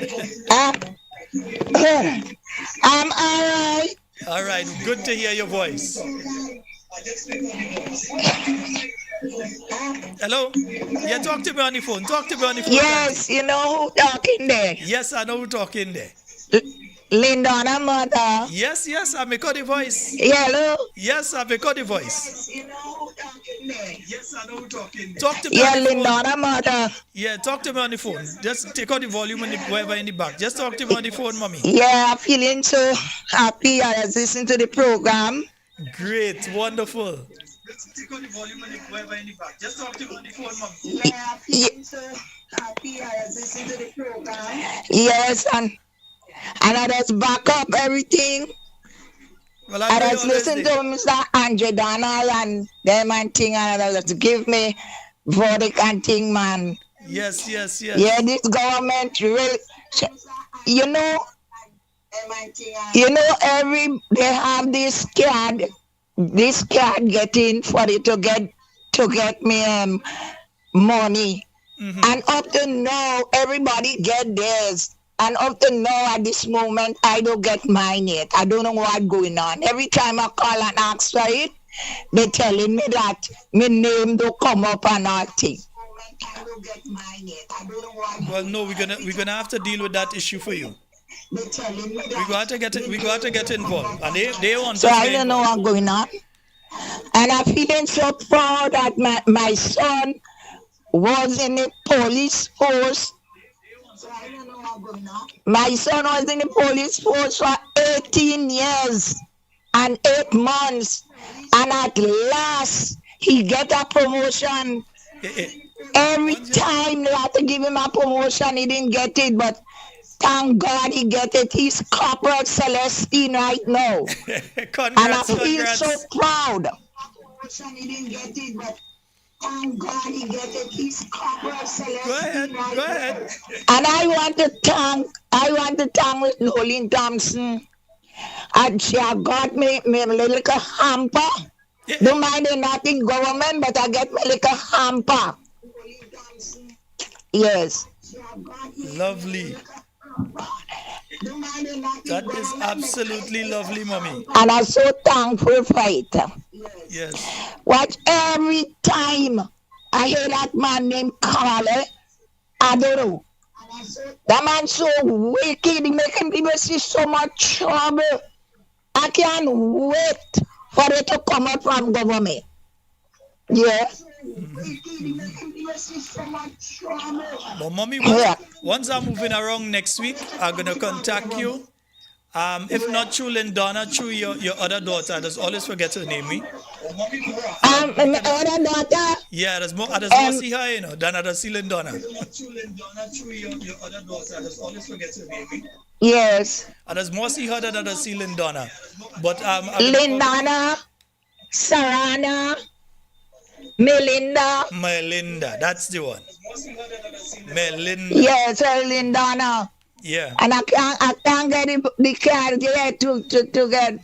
I'm all right. All right. Good to hear your voice. Hello? Yeah, talk to me on the phone. Talk to me on the phone. Yes, you know who talking there? Yes, I know who talking there. Lindona mother. Yes, I make out the voice. Hello? Yes, I make out the voice. You know who talking there? Yes, I know who talking there. Talk to me Yeah, on the phone. Lindona mother. Yeah, talk to me on the phone. Just take out the volume and wherever in the back. Just talk to me on the phone, mommy. Yeah, I'm feeling so happy. I was listening to the program. Great, wonderful. Take out the volume and wherever in the back. Just talk to me on the phone, mommy. Yeah, I'm feeling so happy. I was listening to the program. Yes, and I just back up everything. Well, I just listen to Mr. Andre Donald and them and thing, and I just give me verdict and thing, man. Yes. Yeah, this government really, you know, they have this card getting for it to get me money. Mm-hmm. And up to now, everybody get theirs. And up to now, at this moment, I don't get mine yet. I don't know what's going on. Every time I call and ask for it, they're telling me that my name don't come up and nothing. I don't get mine yet. I don't know why. Well, no, we're gonna have to deal with that issue for you. They're telling me that. We got to get involved, and they want. So I don't know what's going on. And I'm feeling so proud that my son was in the police force. My son was in the police force for 18 years and 8 months. And at last, he get a promotion. Every time they had to give him a promotion, he didn't get it. But thank God he get it. He's Corporal Celestine right now. Congrats, and I feel congrats. so proud. He didn't get it, but thank God he get it. He's Corporal Celestine. Go ahead. And I want to thank Miss Nolan Thompson. And she have got me little hamper. Yeah. Don't mind it, not in government, but I get my little hamper. Yes. Lovely. That is absolutely lovely, mommy. And I'm so thankful for it. Yes. Watch every time I hear that man named Carle, I don't know. That man so wicked, he making people see so much trouble. I can't wait for it to come out from government. Yeah. But mommy, once I'm moving around next week, I'm going to contact you. If not through Lindona, through your other daughter. Just always forget to name me. My other daughter? Yeah, there's more see her, you know, than I see Lindona. Through Lindona, through your other daughter. Just always forget to name me. Yes. And there's more see her than I see Lindona. But Lindona, Sarana, Melinda, that's the one. Melinda. Yes, Lindona. Yeah. And I can't get the card yet to get.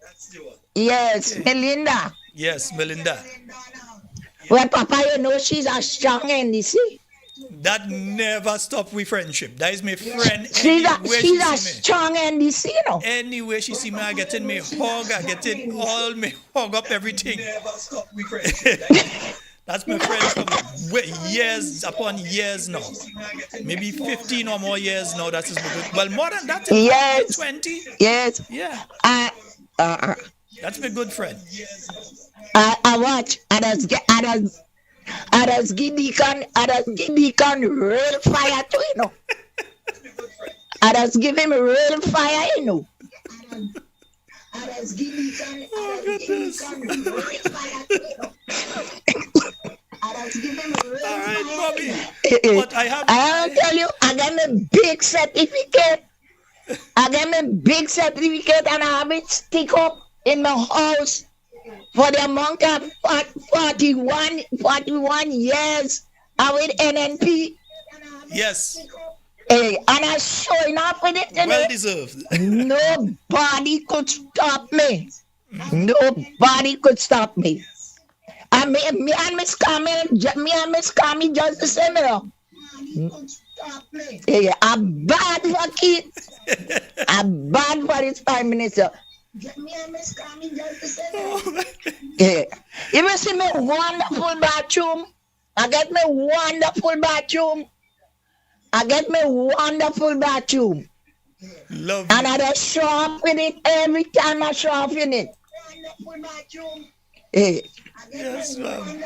That's the one. Yes, Okay. Melinda. Yes, Melinda. Well, Papa, you know she's a strong end, you see. that never stop with friendship. That is my friend. She's Anywhere she a see me. strong NDC, you know. Anywhere she see me, I get in me hug. I get in all me hug up everything. That's my friend from years upon years now. Maybe 15 or more years now. That is my good. Well, more than that. Yes. 20. Yes. Yeah. That's my good friend. I watch. I just give Deacon real fire too, you know. I just give him real fire, you know. Oh, goodness. All right, mommy. But I'll tell you, I got a big certificate. And I have it stick up in my house for the amount of 41 years I with NNP. Yes. Hey, and I'm showing up with it. Well deserved. Nobody could stop me. Nobody could stop me. And me and Miss Carmi just the same, you know. Yeah, I'm bad for kids. I'm bad for this Prime Minister. Yeah. You will see me wonderful bathroom. I get me wonderful bathroom. Love And I just show up with it every time I show up in it. Yeah. Yes, ma'am.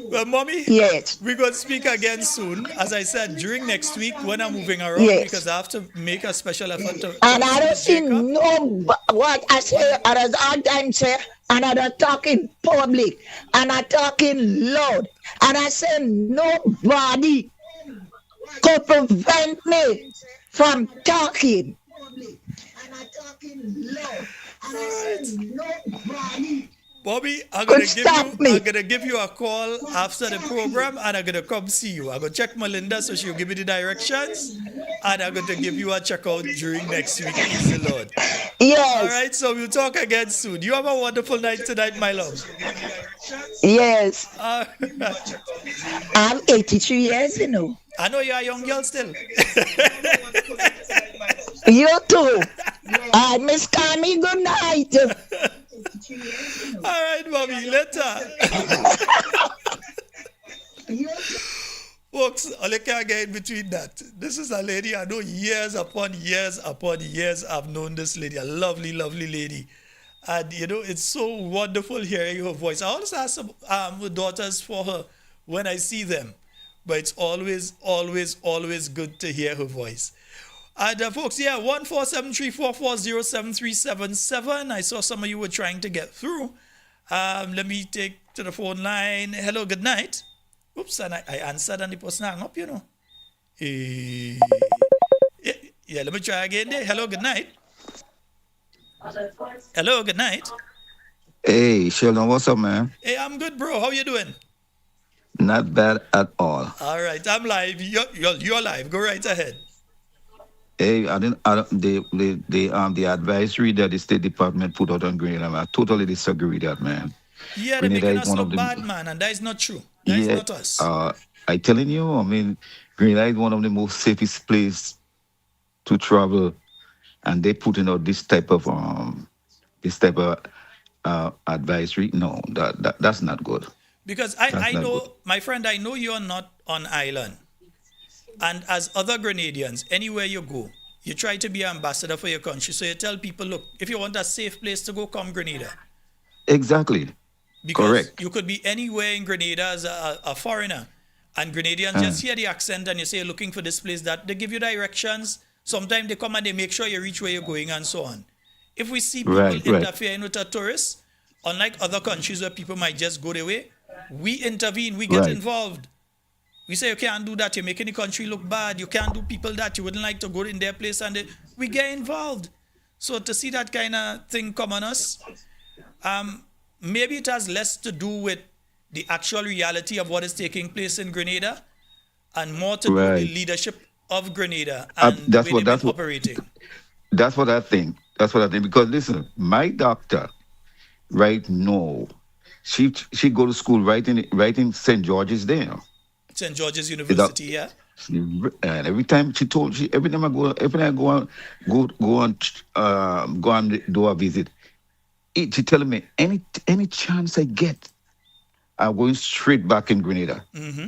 Well, mommy, Yes. we're going to speak again soon. As I said, during next week when I'm moving around, Yes. because I have to make a special effort to. And I don't see Jacob. what I say, I just all time say, and I don't talk in public, and I talking loud, and I say nobody could prevent me from talking. Bobby, I'm Could gonna stop me. give you a call after the program, and I'm gonna come see you. I'm gonna check Melinda so she'll give me the directions, and I'm gonna give you a check out during next week. Praise the Lord. Yes. All right, so we'll talk again soon. You have a wonderful night tonight, my love. Yes. All right. I'm 83 years, you know. I know you're a young girl still. You too. Miss Carmi, good night. All right, mommy, later. Folks, I can't get in between that. This is a lady I know years upon years I've known this lady, a lovely, lovely lady. And, you know, it's so wonderful hearing her voice. I always ask some daughters for her when I see them. But it's always good to hear her voice. And folks, yeah, 14734407377. I saw some of you were trying to get through. Let me take to the phone line. Hello, good night. Oops, and I answered and the person hung up, you know. Yeah, let me try again there. Hello, good night. Hello, good night. Hey, Sheldon, what's up, man? Hey, I'm good, bro. How you doing? Not bad at all. All right, I'm live. You're live. Go right ahead. Hey, the advisory that the State Department put out on Grenada, I totally disagree with that, man. Yeah, they're Grenada making is us one look of the- bad, man, and that is not true. That is not us. I telling you, I mean, Grenada is one of the most safest place to travel, and they putting out this type of advisory. No, that's not good. Because That's I not know, good. my friend, I know you're not on island. And as other Grenadians, anywhere you go, you try to be ambassador for your country. So you tell people, look, if you want a safe place to go, come Grenada. Exactly. Because Correct. you could be anywhere in Grenada as a foreigner. And Grenadians just hear the accent and you say you're looking for this place, that they give you directions. Sometimes they come and they make sure you reach where you're going and so on. If we see people Right. interfering with a tourist, unlike other countries where people might just go their way, we intervene, we get Right. involved. We say you can't do that, you're making the country look bad, you can't do people that, you wouldn't like to go in their place, and we get involved. So to see that kind of thing come on us, maybe it has less to do with the actual reality of what is taking place in Grenada and more to do with Right. the leadership of Grenada and the that's way what- they've that's been what- operating. That's what I think. Because listen, my doctor, right now, she go to school right in St. George's there. St. George's You know, University, yeah? and every time every time I go, every time I go on do a visit, she telling me any chance I get, I'm going straight back in Grenada. Mm-hmm.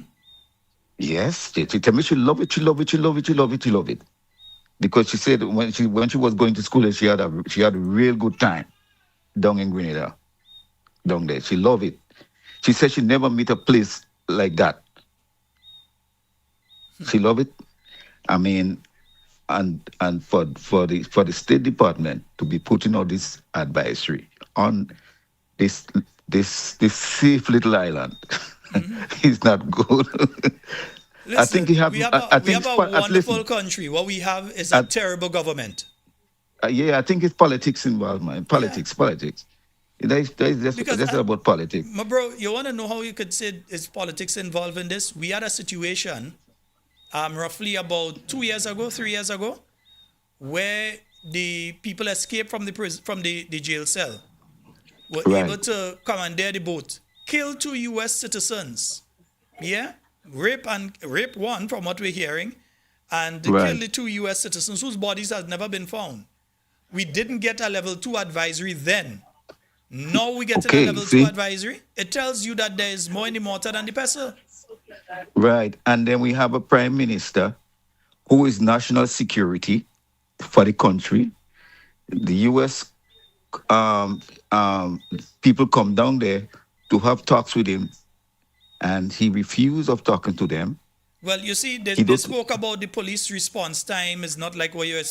Yes, she tell me she love it, she love it, she love it, she love it, she love it. Because she said when she was going to school, she had a real good time down in Grenada, down there. She love it. She said she never meet a place like that. She love it. I mean, and for the State Department to be putting all this advisory on this this safe little island is not good. I think Listen, he have. I we think have it's a listen. wonderful country. What we have is a terrible government. Yeah, I think it's politics involved, man. Yeah. Politics. Because That's about politics. my bro, you want to know how you could say is politics involved in this? We had a situation roughly about 2 years ago, 3 years ago, where the people escaped from the jail cell, were able Right, to commandeer the boat, kill 2 U.S. citizens, yeah, rape one from what we're hearing, and kill right. the 2 U.S. citizens whose bodies has never been found. We didn't get a level 2 advisory then. Now we get a Okay, level 2 see, advisory. It tells you that there is more in the mortar than the pestle. right, and then we have a prime minister who is national security for the country. The U.S. Um, people come down there to have talks with him, and he refused of talking to them. Well, you see, He they don't. spoke about the police response time is not like what you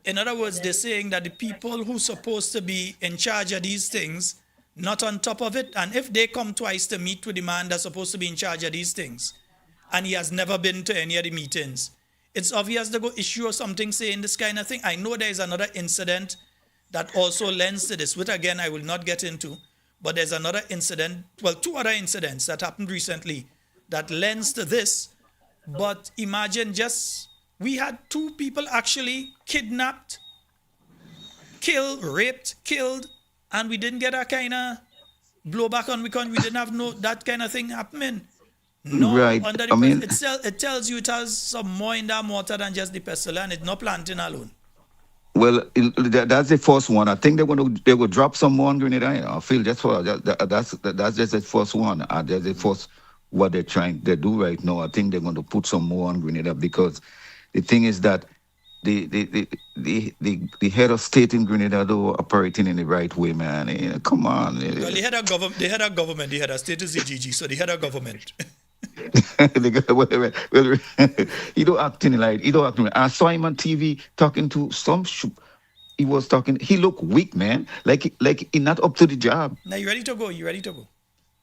in other words, they're saying that the people who's supposed to be in charge of these things, not on top of it. And if they come twice to meet with the man that's supposed to be in charge of these things, and he has never been to any of the meetings, it's obvious they go issue or something saying this kind of thing. I know there is another incident that also lends to this, which again I will not get into, but there's another incident, well, 2 other incidents that happened recently that lends to this. But imagine just, we had 2 people actually kidnapped, raped, killed, and we didn't get a kind of blowback on we didn't have no that kind of thing happening. No, Right. under I the mean, it tells you it has some more in that mortar than just the pestle, and it's not planting alone. well, that's the first one. I think they will drop some more on Grenada. I feel that's just the first one. That's the first what they do right now. I think they're going to put some more on Grenada because the thing is that the head of state in Grenada though operating in the right way, man. Come on. Well, they had a government, they had a state is the GG, so they had a government. Well, he don't acting like he don't acting. Like, I saw him on TV talking to some. He was talking. He looked weak, man. Like he not up to the job. Now you ready to go? You ready to go?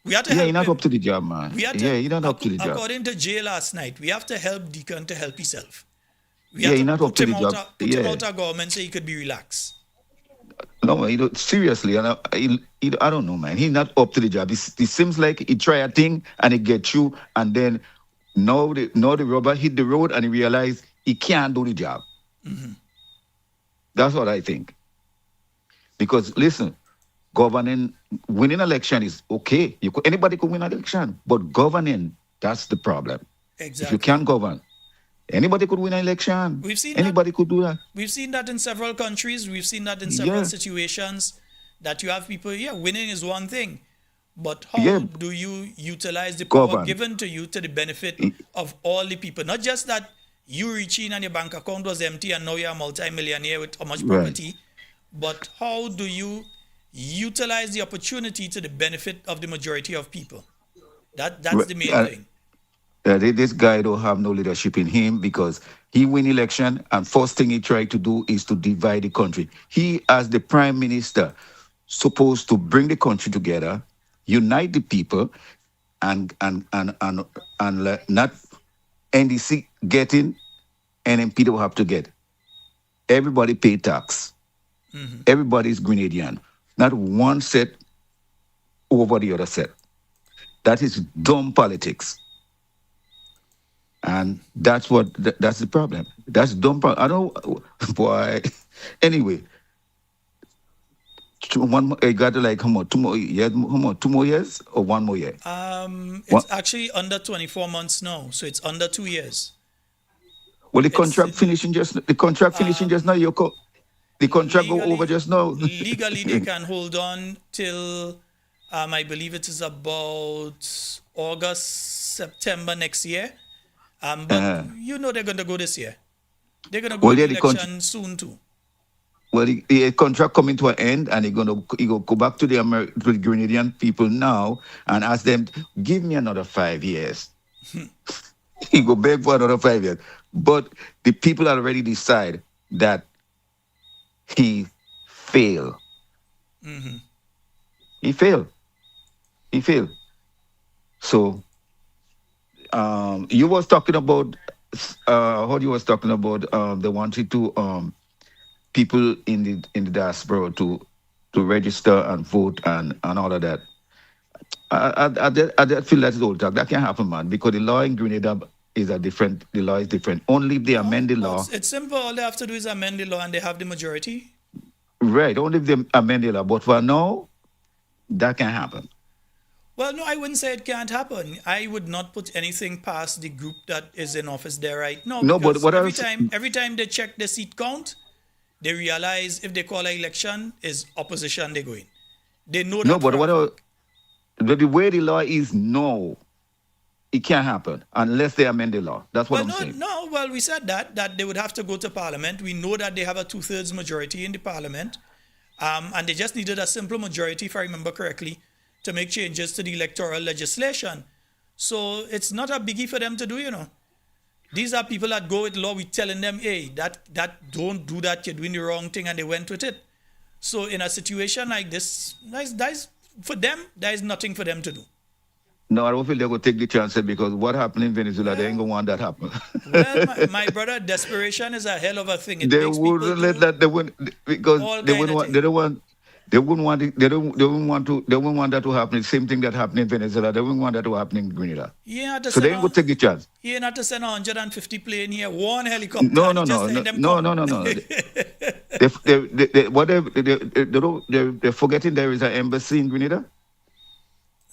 We have to Yeah, help he not him. up to the job, man. We have to, Yeah, he not up to the job. according to Jay last night, we have to help Deacon to help himself. We Yeah, have he to not up put to him the out, job. put him Yeah. out of government so he could be relaxed. No, you know, seriously, and I don't know, man. He's not up to the job. It seems like he try a thing and he get through, and then now the rubber hit the road and he realized he can't do the job. That's what I think. Because listen, winning election is okay. Anybody could win an election, but governing, that's the problem. If Exactly. you can't govern, anybody could win an election. We've seen Anybody could do that. We've seen that in several countries. We've seen that in several Yeah. situations that you have people, winning is one thing. But how Yeah. do you utilize the power Govern. given to you to the benefit of all the people? Not just that you reach in and your bank account was empty and now you're a multi-millionaire with how much Right. property, but how do you utilize the opportunity to the benefit of the majority of people? That's the main Uh, thing. this guy don't have no leadership in him because he win election and first thing he tried to do is to divide the country. He, as the prime minister, supposed to bring the country together, unite the people, and not NDC getting NMP don't have to get. Everybody pay tax. Everybody's Grenadian. Not one set over the other set. That is dumb politics. And that's that's the problem. That's dumb. I don't, boy. Anyway, You got like how much? 2 more years? How much? 2 more years or 1 more year? It's actually under 24 months now, so it's under 2 years. Well, the It's contract finishing just now. The contract go over just now. legally they can hold on till I believe it is about August, September next year. But you know they're going to go this year. They're going to go Well, to yeah, election soon too. well, the contract coming to an end, and he go back to to the Grenadian people now and ask them, give me another 5 years. He go beg for another 5 years, but the people already decide that he failed. He failed. He failed. So, you was talking about what you was talking about. They wanted to people in the diaspora to register and vote and all of that. I feel that's old talk. That can't happen, man, because the law in Grenada is different. The law is different. Only if they amend the law. It's simple. All they have to do is amend the law, and they have the majority. Right. Only if they amend the law. But for now, that can't happen. Well, no, I wouldn't say it can't happen. I would not put anything past the group that is in office there right now. No, but because what every time they check the seat count, they realize if they call an election, is opposition they go in. They know that. No, but the way the law is now, it can't happen unless they amend the law. That's what I'm saying. Well, we said that they would have to go to parliament. We know that they have a 2/3 majority in the parliament. And they just needed a simple majority, if I remember correctly, to make changes to the electoral legislation. So it's not a biggie for them to do, These are people that go with law. We're telling them, hey, that don't do that. You're doing the wrong thing, and they went with it. So in a situation like this, for them, there is nothing for them to do. No, I don't feel they're going to take the chance because what happened in Venezuela, they ain't going to want that happen. Well, my brother, desperation is a hell of a thing. They wouldn't let that. They wouldn't, because they wouldn't want. They don't want. They wouldn't want it. They wouldn't want to. They wouldn't want that to happen. The same thing that happened in Venezuela. They wouldn't want that to happen in Grenada. Yeah, so they ain't going to take the chance. You not to send 150 plane here, one helicopter. No. They're forgetting there is an embassy in Grenada.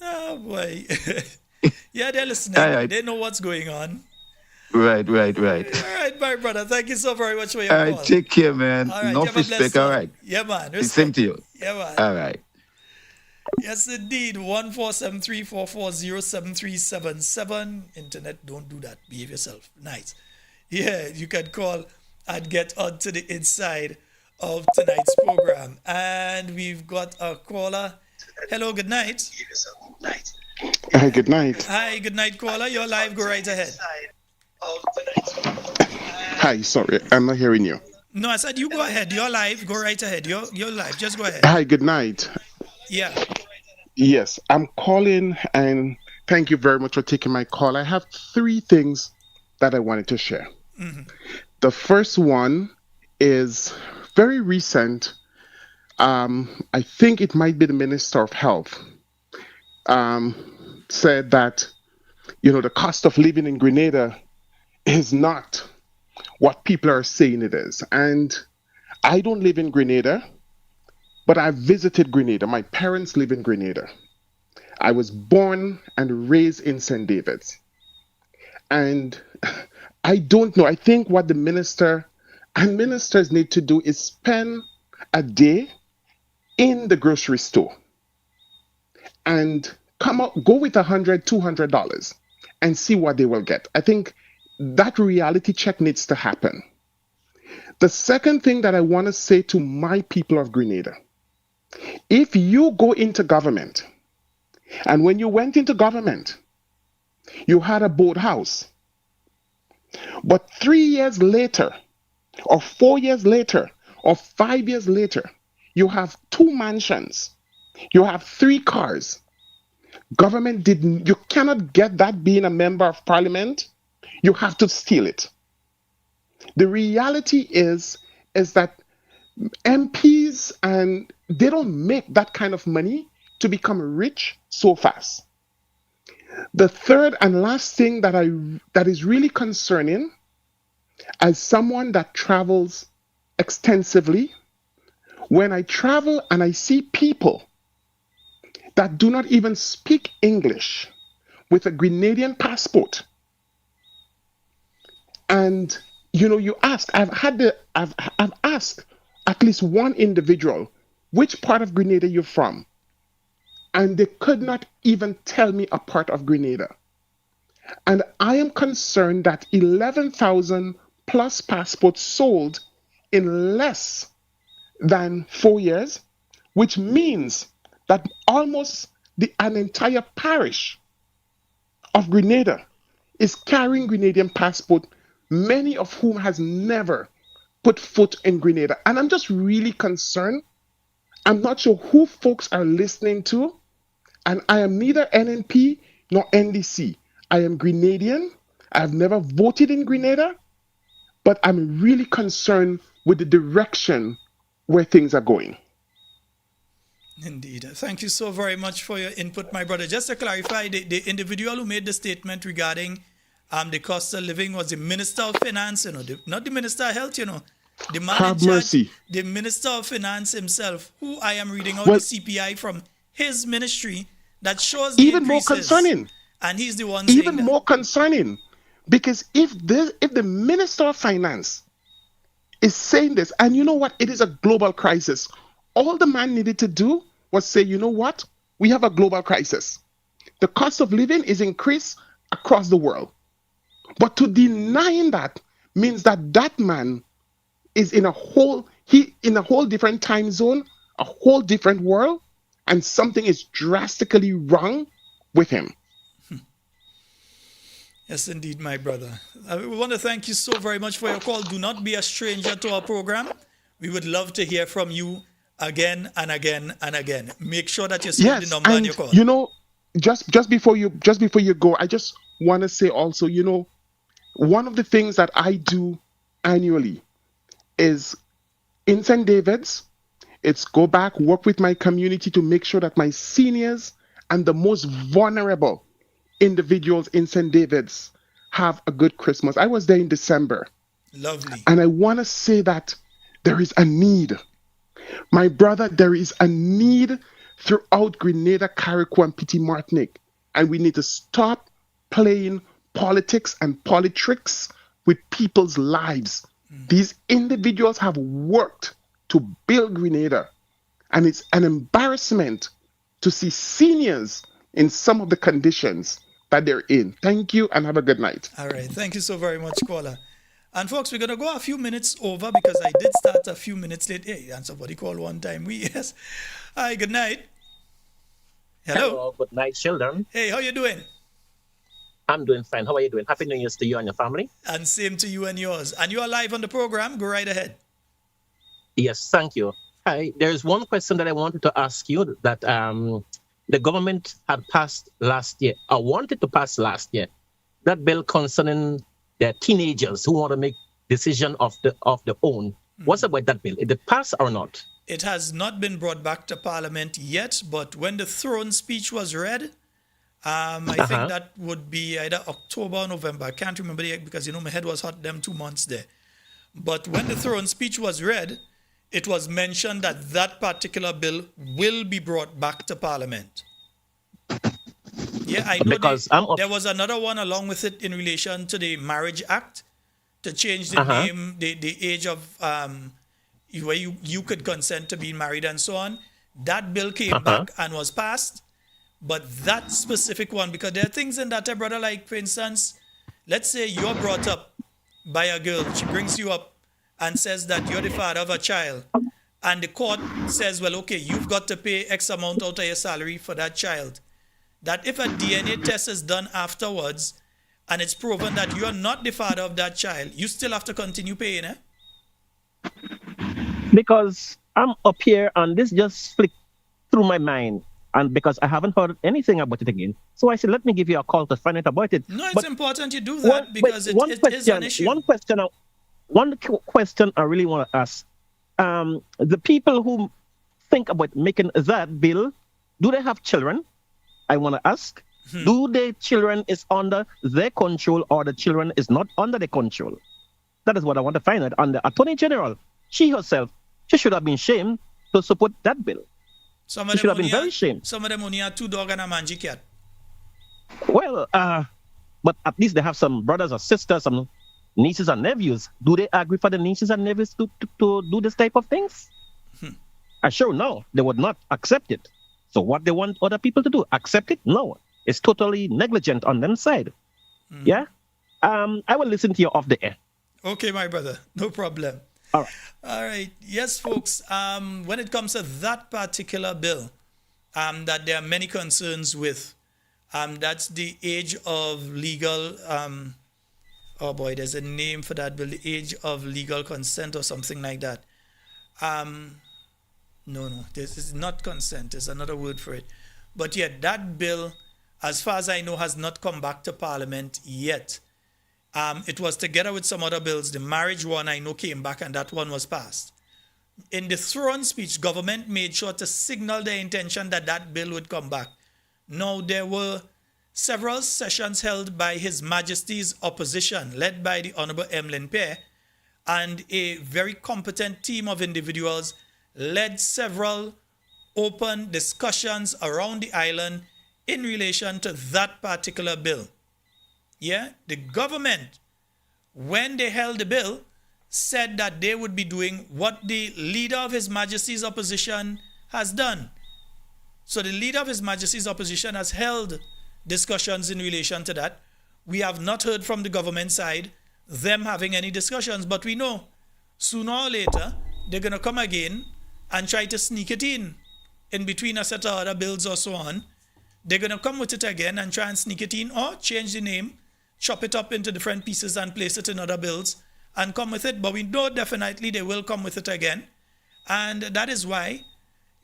Oh boy. Yeah, they're listening. Right. They know what's going on. Right. All right, my brother. Thank you so very much for your All call. right, take care, man. All right, No respect, all right. Yeah, man. Respect. Same to you. Yeah, man. All right. Yes, indeed. 14734407377. Internet, don't do that. Behave yourself. Nice. Yeah, you can call and get onto the inside of tonight's program. And we've got a caller. Hello, good night. Hi, good night. Hi, good night, caller. You're live. Go right ahead. Hi, sorry, I'm not hearing you. No, I said you go ahead. You're live. Go right ahead. You're live. Just go ahead. Hi, good night. Yeah. Yes, I'm calling and thank you very much for taking my call. I have 3 things that I wanted to share. Mm-hmm. The first one is very recent. I think it might be the Minister of Health said that, the cost of living in Grenada is not what people are saying it is. And I don't live in Grenada, but I've visited Grenada. My parents live in Grenada. I was born and raised in St. David's. And I don't know. I think what the minister and ministers need to do is spend a day in the grocery store and go with $100, $200 and see what they will get. I think that reality check needs to happen. The second thing that I want to say to my people of Grenada, if you go into government, and when you went into government, you had a boathouse, but 3 years later, or 4 years later, or 5 years later, you have 2 mansions, you have 3 cars. Government you cannot get that being a member of parliament. You have to steal it. The reality is that MPs and they don't make that kind of money to become rich so fast. The third and last thing that is really concerning, as someone that travels extensively, when I travel and I see people that do not even speak English with a Grenadian passport, and you ask, I've asked at least one individual, which part of Grenada you're from, and they could not even tell me a part of Grenada. And I am concerned that 11,000 plus passports sold in less than 4 years, which means that almost an entire parish of Grenada is carrying Grenadian passport, many of whom has never put foot in Grenada. And I'm just really concerned. I'm not sure who folks are listening to, and I am neither NNP nor NDC. I am Grenadian. I've never voted in Grenada, but I'm really concerned with the direction where things are going. Indeed. Thank you so very much for your input, my brother. Just to clarify, the individual who made the statement regarding the cost of living was the Minister of Finance, not the Minister of Health, The man Have in charge, mercy. the Minister of Finance himself, who I am reading out Well, the CPI from his ministry that shows even more increases. concerning. And he's the one Even saying that. more concerning, because if the Minister of Finance is saying this, and you know what, it is a global crisis. All the man needed to do was say, you know what, we have a global crisis. The cost of living is increased across the world. But to denying that means that that man is in a whole different time zone, a whole different world, and something is drastically wrong with him. Yes, indeed, my brother. We want to thank you so very much for your call. Do not be a stranger to our program. We would love to hear from you again and again and again. Make sure that you save the number and you call. Just before you go, I just want to say also, one of the things that I do annually is in St. David's, it's go back, work with my community to make sure that my seniors and the most vulnerable individuals in St. David's have a good Christmas. I was there in December. Lovely. And I want to say that there is a need. My brother, there is a need throughout Grenada, Carriacou, and Petit Martinique. And we need to stop playing politics and politics with people's lives. These individuals have worked to build Grenada. And it's an embarrassment to see seniors in some of the conditions that they're in. Thank you and have a good night. All right. Thank you so very much, caller. And folks, we're going to go a few minutes over because I did start a few minutes late. Hey, and somebody called one time. Yes. Hi, good night. Hello. Good night, Sheldon. Hey, how you doing? I'm doing fine. How are you doing? Happy New Year to you and your family. And same to you and yours. And you are live on the program. Go right ahead. Yes, thank you. Hi. There's one question that I wanted to ask you that the government had passed last year, or wanted to pass last year, that bill concerning the teenagers who want to make decision of their own. What's about that bill? Did it pass or not? It has not been brought back to Parliament yet, but when the throne speech was read, I think that would be either October or November. I can't remember yet because, my head was hot them 2 months there. But when the throne speech was read, it was mentioned that that particular bill will be brought back to Parliament. Yeah, I know because there was another one along with it in relation to the Marriage Act to change the name, the age of where you could consent to being married and so on. That bill came back and was passed. But that specific one, because there are things in that, brother, like, for instance, let's say you're brought up by a girl. She brings you up and says that you're the father of a child. And the court says, well, okay, you've got to pay X amount out of your salary for that child. That if a DNA test is done afterwards and it's proven that you're not the father of that child, you still have to continue paying, eh? Because I'm up here and this just flicked through my mind. And because I haven't heard anything about it again. So I said, let me give you a call to find out about it. No, it's important you do that because it is an issue. One question I really want to ask. The people who think about making that bill, do they have children? I want to ask. Do their children is under their control or the children is not under their control? That is what I want to find out. And the Attorney General, she herself, she should have been shamed to support that bill. Some of You them should have been only very have- ashamed. Some of them only have 2 dogs and a mangy cat. Well, but at least they have some brothers or sisters, some nieces and nephews. Do they agree for the nieces and nephews to do this type of things? I sure no, they would not accept it. So what they want other people to do, accept it? No, it's totally negligent on them side. Yeah. I will listen to you off the air. Okay, my brother, no problem. All right. All right. Yes, folks. When it comes to that particular bill, that there are many concerns with, that's the age of legal. Oh boy, there's a name for that bill: the age of legal consent or something like that. No, this is not consent. There's another word for it. But yet, that bill, as far as I know, has not come back to Parliament yet. It was together with some other bills. The marriage one I know came back, and that one was passed. In the throne speech, government made sure to signal their intention that that bill would come back. Now, there were several sessions held by His Majesty's opposition, led by the Honorable Emlyn Pear, and a very competent team of individuals led several open discussions around the island in relation to that particular bill. Yeah, the government, when they held the bill, said that they would be doing what the leader of His Majesty's opposition has done. So the leader of His Majesty's opposition has held discussions in relation to that. We have not heard from the government side them having any discussions, but we know sooner or later they're going to come again and try to sneak it in between a set of other bills or so on. They're going to come with it again and try and sneak it in or change the name, chop it up into different pieces and place it in other bills and come with it. But we know definitely they will come with it again. And that is why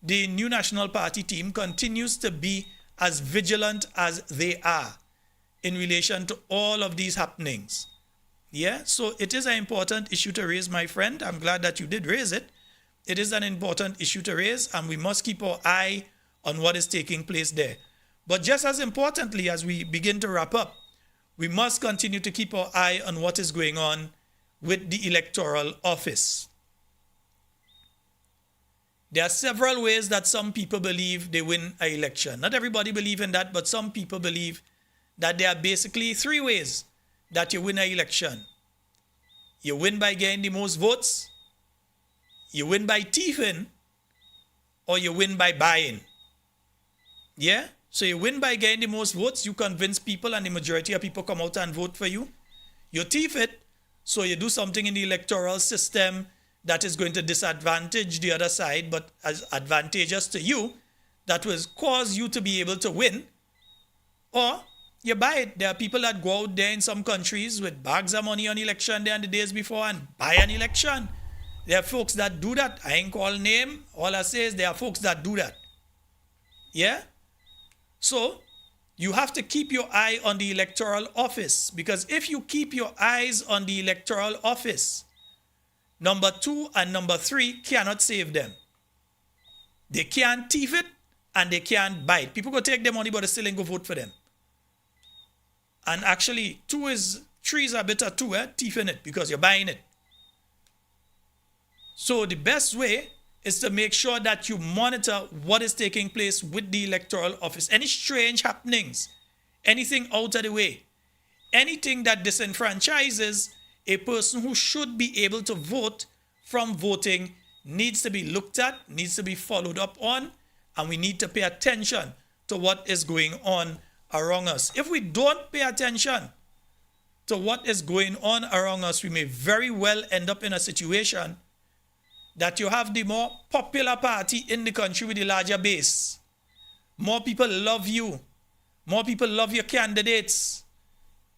the New National Party team continues to be as vigilant as they are in relation to all of these happenings. Yeah, so it is an important issue to raise, my friend. I'm glad that you did raise it. It is an important issue to raise, and we must keep our eye on what is taking place there. But just as importantly, as we begin to wrap up, we must continue to keep our eye on what is going on with the electoral office. There are several ways that some people believe they win an election. Not everybody believes in that, but some people believe that there are basically 3 ways that you win an election. You win by getting the most votes, you win by thieving, or you win by buying. Yeah? So you win by getting the most votes, you convince people and the majority of people come out and vote for you. You thief it, so you do something in the electoral system that is going to disadvantage the other side, but as advantageous to you, that will cause you to be able to win. Or you buy it. There are people that go out there in some countries with bags of money on election day and the days before and buy an election. There are folks that do that. I ain't call name. All I say is there are folks that do that. Yeah? So, you have to keep your eye on the electoral office, because if you keep your eyes on the electoral office, number 2 and number 3 cannot save them. They can't thief it and they can't buy it. People go take their money, but they still ain't go vote for them. And actually, 3 is a better 2, thieving it, because you're buying it. So the best way is to make sure that you monitor what is taking place with the electoral office. Any strange happenings, anything out of the way, anything that disenfranchises a person who should be able to vote from voting needs to be looked at, needs to be followed up on, and we need to pay attention to what is going on around us. If we don't pay attention to what is going on around us, we may very well end up in a situation that you have the more popular party in the country with the larger base. More people love you. More people love your candidates.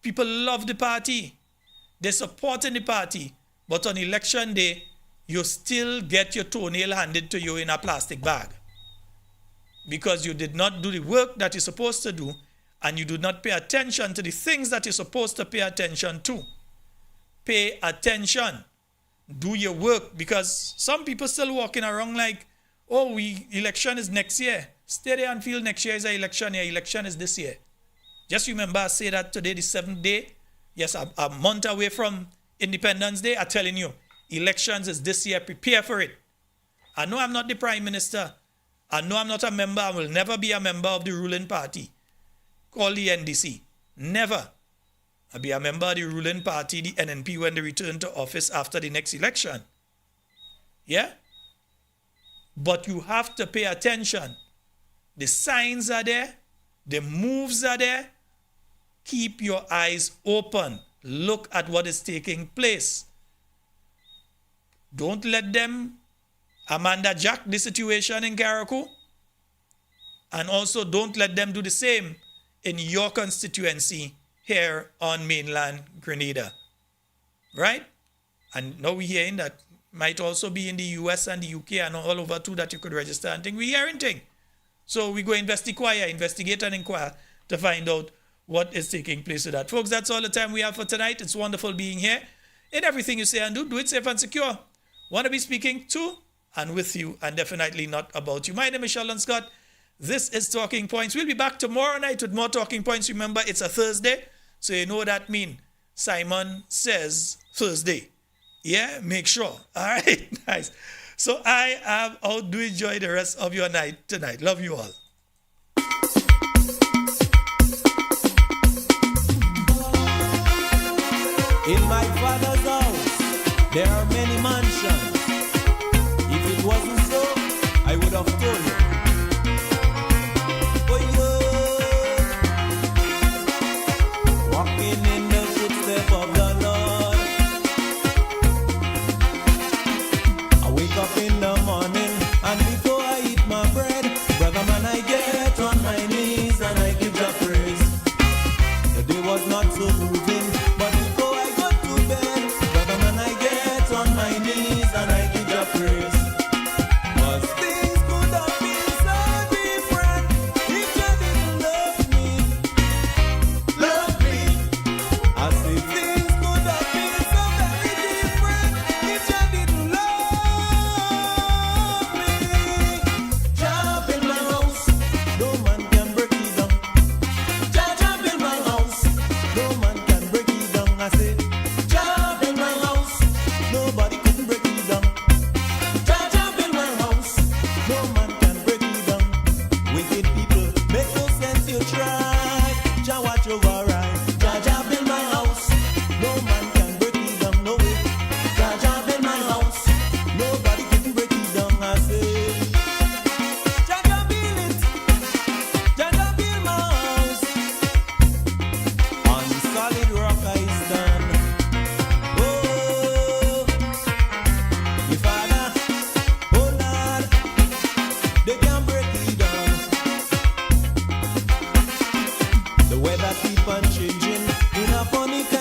People love the party. They support in the party. But on election day, you still get your toenail handed to you in a plastic bag. Because you did not do the work that you're supposed to do, and you do not pay attention to the things that you're supposed to pay attention to. Pay attention. Do your work, because some people still walking around like, oh, election is next year. Stay there and feel next year is an election year. Election is this year. Just remember, I say that today, the 7th day. Yes, a month away from Independence Day. I'm telling you, elections is this year. Prepare for it. I know I'm not the prime minister. I know I'm not a member. I will never be a member of the ruling party called the NDC. Never. I'll be a member of the ruling party, the NNP, when they return to office after the next election. Yeah? But you have to pay attention. The signs are there. The moves are there. Keep your eyes open. Look at what is taking place. Don't let them Amanda Jack the situation in Carriacou. And also don't let them do the same in your constituency here on mainland Grenada. Right? And now we're hearing that might also be in the US and the UK and all over too that you could register and think. We're hearing thing. So we go investigate and inquire to find out what is taking place with that. Folks, that's all the time we have for tonight. It's wonderful being here. In everything you say and do it safe and secure. Want to be speaking to and with you and definitely not about you. My name is Sheldon Scott. This is Talking Points. We'll be back tomorrow night with more Talking Points. Remember, it's a Thursday, so you know what that means. Simon says Thursday. Yeah, make sure. All right, nice. So I am out. Do enjoy the rest of your night tonight. Love you all. In my father's house, there are many mansions. If it wasn't so, I would have told you. Oh, yeah. Walking in the footsteps of the Lord. I wake up in the morning, and before I eat my bread, brother man, I get on my knees and I give the praise. The day was not so moving, but before I go to bed, brother man, I get on my knees and I give the praise. 'Cause things could have been so different if you didn't love me. Love me. I say things could have been so very different if you didn't love me. Jah build my house, no man can break it down. Jah build my house, no man can break it down. I say, Jah build my house, nobody can break it down. Jah build my house, no man can break it down. Wicked people, make no sense you try. Jah watch over right. Jah build my house, no man can break it down. No way. Jah build my house, nobody can break it down. I say, Jah build it. Jah build my house. On solid rock I stand. Oh, my Father, oh Lord, they can break it down. The weather keep on changing in a funny kind